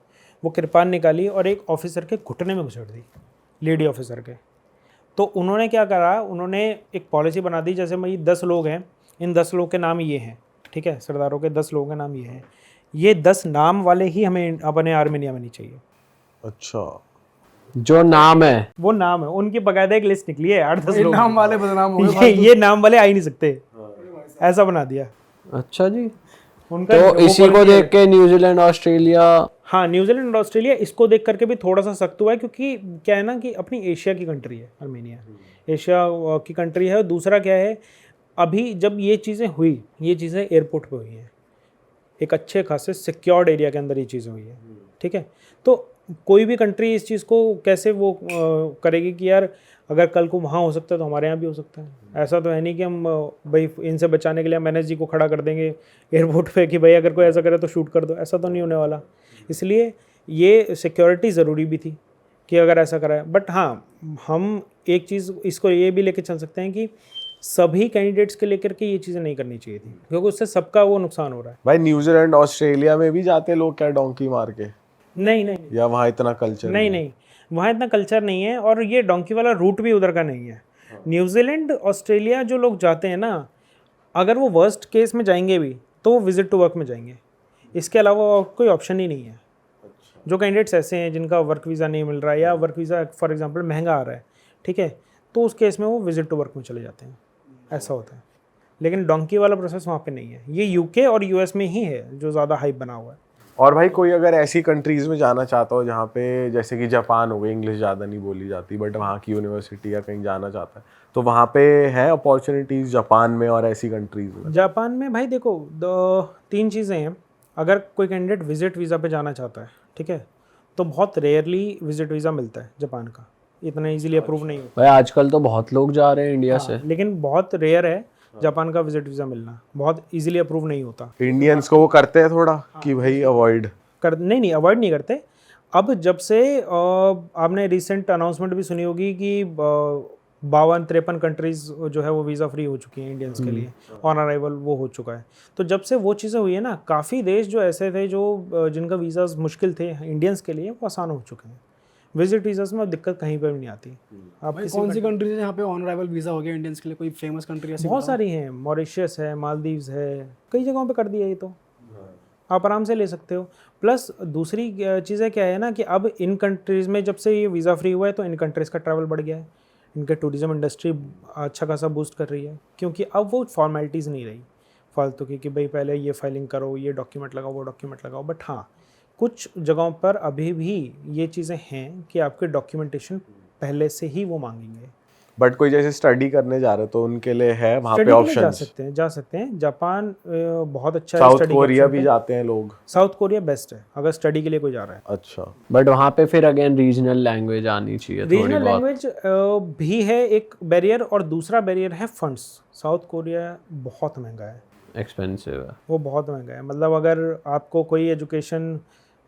वो कृपान निकाली और एक ऑफिसर के घुटने में घुसेड़ दी, लेडी ऑफिसर के। तो उन्होंने क्या करा, उन्होंने एक पॉलिसी बना दी, जैसे भाई 10 लोग हैं, इन 10 लोग के नाम ये हैं, ठीक है, सरदारों के 10 लोगों के नाम ये हैं, ये 10 नाम वाले ही हमें अपने आर्मेनिया में नहीं चाहिए। अच्छा, जो नाम है वो नाम है, उनकी बाकायदा एक लिस्ट निकली है 8-10 लोग, नाम वाले बदनाम हो गए। ये नाम वाले आ ही नहीं सकते, ऐसा बना दिया अच्छा जी। उनका। तो इसी को देख के न्यूजीलैंड ऑस्ट्रेलिया, हाँ, न्यूजीलैंड और ऑस्ट्रेलिया इसको देख करके भी थोड़ा सा सख्त हुआ है, क्योंकि क्या है ना कि अपनी एशिया की कंट्री है आर्मेनिया, एशिया की कंट्री है। दूसरा क्या है, अभी जब ये चीज़ें हुई, ये चीज़ें एयरपोर्ट पे हुई हैं, एक अच्छे खासे सिक्योर्ड एरिया के अंदर ये चीज़ें हुई है, ठीक है। तो कोई भी कंट्री इस चीज़ को कैसे वो करेगी कि यार अगर कल को वहाँ हो सकता है तो हमारे यहाँ भी हो सकता है। ऐसा तो है नहीं कि हम भाई इनसे बचाने के लिए हम एनएस जी को खड़ा कर देंगे एयरपोर्ट पे कि भाई अगर कोई ऐसा करे तो शूट कर दो, ऐसा तो नहीं होने वाला। इसलिए ये सिक्योरिटी ज़रूरी भी थी कि अगर ऐसा करा है। बट हाँ, हम एक चीज़ इसको ये भी लेके चल सकते हैं कि सभी कैंडिडेट्स के लेकर के ये चीज़ें नहीं करनी चाहिए थी, क्योंकि उससे सबका वो नुकसान हो रहा है। भाई न्यूजीलैंड ऑस्ट्रेलिया में भी जाते लोग क्या डोंकी मार के? नहीं, या वहाँ इतना कल्चर नहीं, वहाँ इतना कल्चर नहीं है, और ये डोंकी वाला रूट भी उधर का नहीं है। न्यूजीलैंड ऑस्ट्रेलिया जो लोग जाते हैं ना, अगर वो वर्स्ट केस में जाएंगे भी तो वो विजिट टू वर्क में जाएंगे, इसके अलावा और कोई ऑप्शन ही नहीं है। जो कैंडिडेट्स ऐसे हैं जिनका वर्क वीज़ा नहीं मिल रहा है या वर्क वीज़ा फॉर एग्जांपल महंगा आ रहा है, ठीक है, तो उस केस में वो विजिट टू वर्क में चले जाते हैं, ऐसा होता है। लेकिन डोंकी वाला प्रोसेस वहाँ पे नहीं है। ये यूके और यूएस में ही है जो ज़्यादा हाइप बना हुआ है। और भाई कोई अगर ऐसी कंट्रीज में जाना चाहता हो जहाँ पे जैसे कि जापान हो गई, इंग्लिश ज़्यादा नहीं बोली जाती, बट वहाँ की यूनिवर्सिटी या कहीं जाना चाहता है, तो वहाँ पे है अपॉर्चुनिटीज़ जापान में और ऐसी कंट्रीज में? जापान में भाई देखो, 3 चीज़ें हैं। अगर कोई कैंडिडेट विजिट वीज़ा पे जाना चाहता है, ठीक है, तो बहुत रेयरली विजिट वीज़ा मिलता है जापान का, इतना इजीली अप्रूव नहीं होता। भाई आजकल तो बहुत लोग जा रहे हैं इंडिया से। लेकिन बहुत रेयर है जापान का विजिट वीज़ा मिलना, बहुत इजीली अप्रूव नहीं होता। इंडियंस को वो करते हैं थोड़ा कि भाई अवॉइड नहीं, अवॉइड नहीं करते। अब जब से आपने रिसेंट अनाउंसमेंट भी सुनी होगी कि 52-53 कंट्रीज जो है वो वीज़ा फ्री हो चुकी हैं इंडियंस के लिए, ऑन अराइवल वो हो चुका है। तो जब से वो चीज़ें हुई है ना, काफ़ी देश जो ऐसे थे जो जिनका वीज़ाज मुश्किल थे इंडियंस के लिए, वो आसान हो चुके हैं। विजिट वीज़ाज में अब दिक्कत कहीं पर भी नहीं आती। आप भाई किसी कौन सी कंट्रीज है जहाँ पे ऑन अराइवल वीज़ा हो गया इंडियंस के लिए? कोई फेमस कंट्री ऐसी बहुत बताओ? सारी हैं, मॉरिशस है, मालदीव्स है, कई जगहों पे कर दिया ये तो, आप आराम से ले सकते हो। प्लस दूसरी चीज़ें क्या है ना कि अब इन कंट्रीज़ में जब से ये वीज़ा फ्री हुआ है तो इन कंट्रीज़ का ट्रैवल बढ़ गया है, इनके टूरिज़्म इंडस्ट्री अच्छा खासा बूस्ट कर रही है, क्योंकि अब वो फॉर्मेलिटीज़ नहीं रही फालतू की कि भाई पहले ये फाइलिंग करो, ये डॉक्यूमेंट लगाओ, वो डॉक्यूमेंट लगाओ। बट हाँ, कुछ जगहों पर अभी भी ये चीज़ें हैं कि आपके डॉक्यूमेंटेशन पहले से ही वो मांगेंगे। बट कोई जैसे स्टडी करने जा रहे हो तो उनके लिए है वहाँ पे स्टडी के लिए जा ऑप्शंस? सकते हैं, जा सकते हैं। जापान बहुत अच्छा है साउथ स्टडी कोरिया भी जाते हैं लोग। साउथ कोरिया बेस्ट है अगर स्टडी के लिए कोई जा रहा है। अच्छा, बट वहाँ पे फिर अगेन रीजनल लैंग्वेज आनी चाहिए थोड़ी रीजनल बहुत। लैंग्वेज भी है एक बैरियर, और दूसरा बैरियर है फंड्स। साउथ कोरिया बहुत महंगा है, एक्सपेंसिव है। वो बहुत महंगा है। मतलब अगर आपको कोई एजुकेशन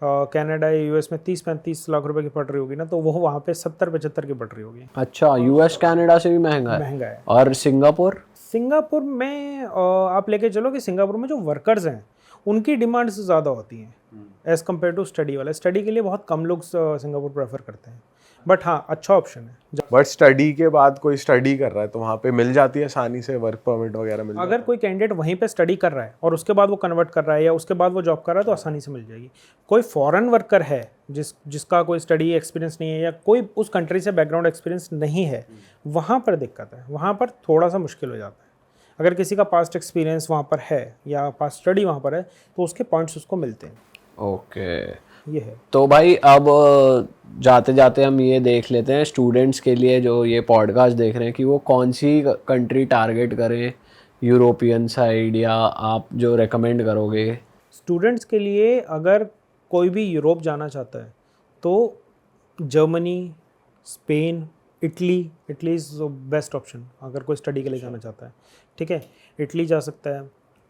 कनाडा या यूएस में 30-35 लाख रुपए की पड़ रही होगी ना, तो वो वहाँ पे 70-75 की पड़ रही होगी। अच्छा, यूएस कनाडा से भी महंगा है? महंगा है। और सिंगापुर? सिंगापुर में आप लेके चलो कि सिंगापुर में जो वर्कर्स हैं उनकी डिमांड्स ज़्यादा होती हैं एज़ कम्पेयर टू स्टडी वाले। स्टडी के लिए बहुत कम लोग सिंगापुर प्रेफर करते हैं, बट हाँ अच्छा ऑप्शन है। बट स्टडी के बाद कोई स्टडी कर रहा है तो वहाँ पे मिल जाती है आसानी से वर्क परमिट वगैरह मिल अगर कोई कैंडिडेट वहीं पे स्टडी कर रहा है और उसके बाद वो कन्वर्ट कर रहा है या उसके बाद वो जॉब कर रहा है तो आसानी से मिल जाएगी। कोई फॉरेन वर्कर है जिसका कोई स्टडी एक्सपीरियंस नहीं है या कोई उस कंट्री से बैकग्राउंड एक्सपीरियंस नहीं है, वहाँ पर दिक्कत है, वहाँ पर थोड़ा सा मुश्किल हो जाता है। अगर किसी का पास्ट एक्सपीरियंस वहाँ पर है या पास्ट स्टडी वहाँ पर है तो उसके पॉइंट्स उसको मिलते हैं। ओके, ये है। तो भाई अब जाते जाते हम ये देख लेते हैं स्टूडेंट्स के लिए जो ये पॉडकास्ट देख रहे हैं कि वो कौन सी कंट्री टारगेट करें, यूरोपियन साइड, या आप जो रेकमेंड करोगे? स्टूडेंट्स के लिए अगर कोई भी यूरोप जाना चाहता है तो Germany, Spain, Italy is best option अगर कोई स्टडी के लिए जाना चाहता है। ठीक है, इटली जा सकता है,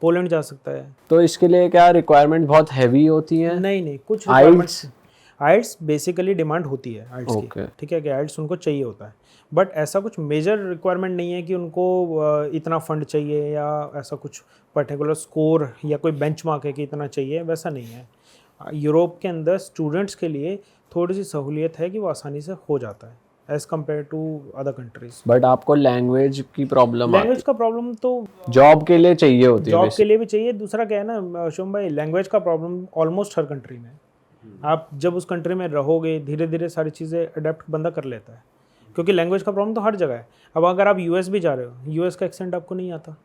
पोलैंड जा सकता है। तो इसके लिए क्या रिक्वायरमेंट बहुत हैवी होती है? नहीं, कुछ आइल्स? आइल्स बेसिकली डिमांड होती है आइल्स की। Okay. ठीक है कि आइल्स उनको चाहिए होता है, बट ऐसा कुछ मेजर रिक्वायरमेंट नहीं है कि उनको इतना फंड चाहिए या ऐसा कुछ पर्टिकुलर स्कोर या कोई बेंचमार्क है कि इतना चाहिए, वैसा नहीं है। यूरोप के अंदर स्टूडेंट्स के लिए थोड़ी सी सहूलियत है कि वो आसानी से हो जाता है as compare to other countries. But आपको लैंग्वेज की प्रॉब्लम लैंग्वेज का प्रॉब्लम तो जॉब के लिए चाहिए होती है? जॉब के लिए भी चाहिए। दूसरा क्या है ना शुभम भाई, लैंग्वेज का प्रॉब्लम ऑलमोस्ट हर कंट्री में। आप जब उस कंट्री में रहोगे धीरे धीरे सारी चीज़ें अडेप्ट बंदा कर लेता है, क्योंकि लैंग्वेज का प्रॉब्लम तो हर जगह है। अब अगर आप यूएस भी जा रहे हो, यूएस का एक्सेंट आपको नहीं आता,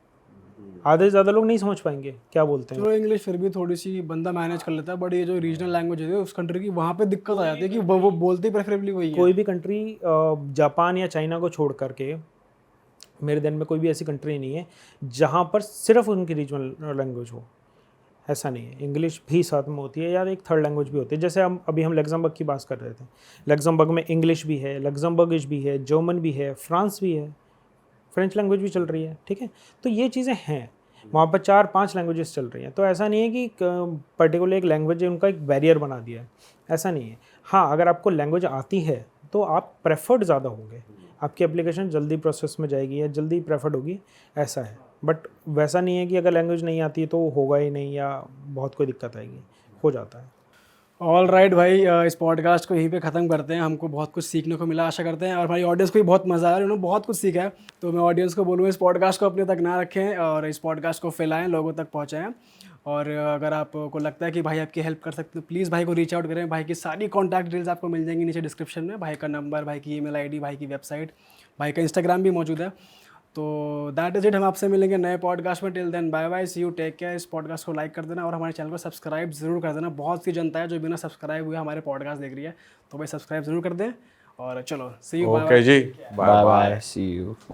आधे से ज़्यादा लोग नहीं समझ पाएंगे क्या बोलते हैं। चलो इंग्लिश फिर भी थोड़ी सी बंदा मैनेज कर लेता है, बट ये जो रीजनल लैंग्वेज है उस कंट्री की, वहाँ पे दिक्कत आ जाती है कि वो बोलते प्रेफरेबली वही है। कोई भी कंट्री जापान या चाइना को छोड़ करके मेरे ध्यान में कोई भी ऐसी कंट्री नहीं है जहाँ पर सिर्फ उनकी रीजनल लैंग्वेज हो। ऐसा नहीं है, इंग्लिश भी साथ में होती है या एक थर्ड लैंग्वेज भी होती है। जैसे हम लग्जमबर्ग की बात कर रहे थे, लग्जमबर्ग में इंग्लिश भी है, लग्जमबर्गिश भी है, जर्मन भी है, फ्रांस भी है, फ्रेंच लैंग्वेज भी चल रही है। ठीक है, तो ये चीज़ें हैं, वहाँ पर 4-5 लैंग्वेजेस चल रही हैं। तो ऐसा नहीं है कि पर्टिकुलर एक लैंग्वेज है उनका एक बैरियर बना दिया है, ऐसा नहीं है। हाँ, अगर आपको लैंग्वेज आती है तो आप प्रेफर्ड ज़्यादा होंगे, आपकी एप्लीकेशन जल्दी प्रोसेस में जाएगी या जल्दी प्रेफर्ड होगी, ऐसा है। बट वैसा नहीं है कि अगर लैंग्वेज नहीं आती तो होगा ही नहीं या बहुत कोई दिक्कत आएगी, हो जाता है। ऑल राइट भाई, इस पॉडकास्ट को यहीं पे ख़त्म करते हैं। हमको बहुत कुछ सीखने को मिला, आशा करते हैं, और हमारी ऑडियंस को भी बहुत मज़ा आया, उन्होंने बहुत कुछ सीखा है। तो मैं ऑडियंस को बोलूँगा इस पॉडकास्ट को अपने तक ना रखें और इस पॉडकास्ट को फैलाएं, लोगों तक पहुँचाएं। और अगर आपको लगता है कि भाई आपकी हेल्प कर सकते हो, प्लीज़ भाई को रीच आउट करें। भाई की सारी कॉन्टैक्ट डिटेल्स आपको मिल जाएंगी नीचे डिस्क्रिप्शन में। भाई का नंबर, भाई की ईमेल आईडी, भाई की वेबसाइट, भाई का इंस्टाग्राम भी मौजूद है। तो दैट इज़ इट, हम आपसे मिलेंगे नए पॉडकास्ट में। Till then bye bye, see you, take care. इस पॉडकास्ट को लाइक कर देना और हमारे चैनल को सब्सक्राइब जरूर कर देना। बहुत सी जनता है जो बिना सब्सक्राइब हुए हमारे पॉडकास्ट देख रही है, तो भाई सब्सक्राइब जरूर कर दें। और चलो सी यू, ओके जी, बाय बाय, सी यू।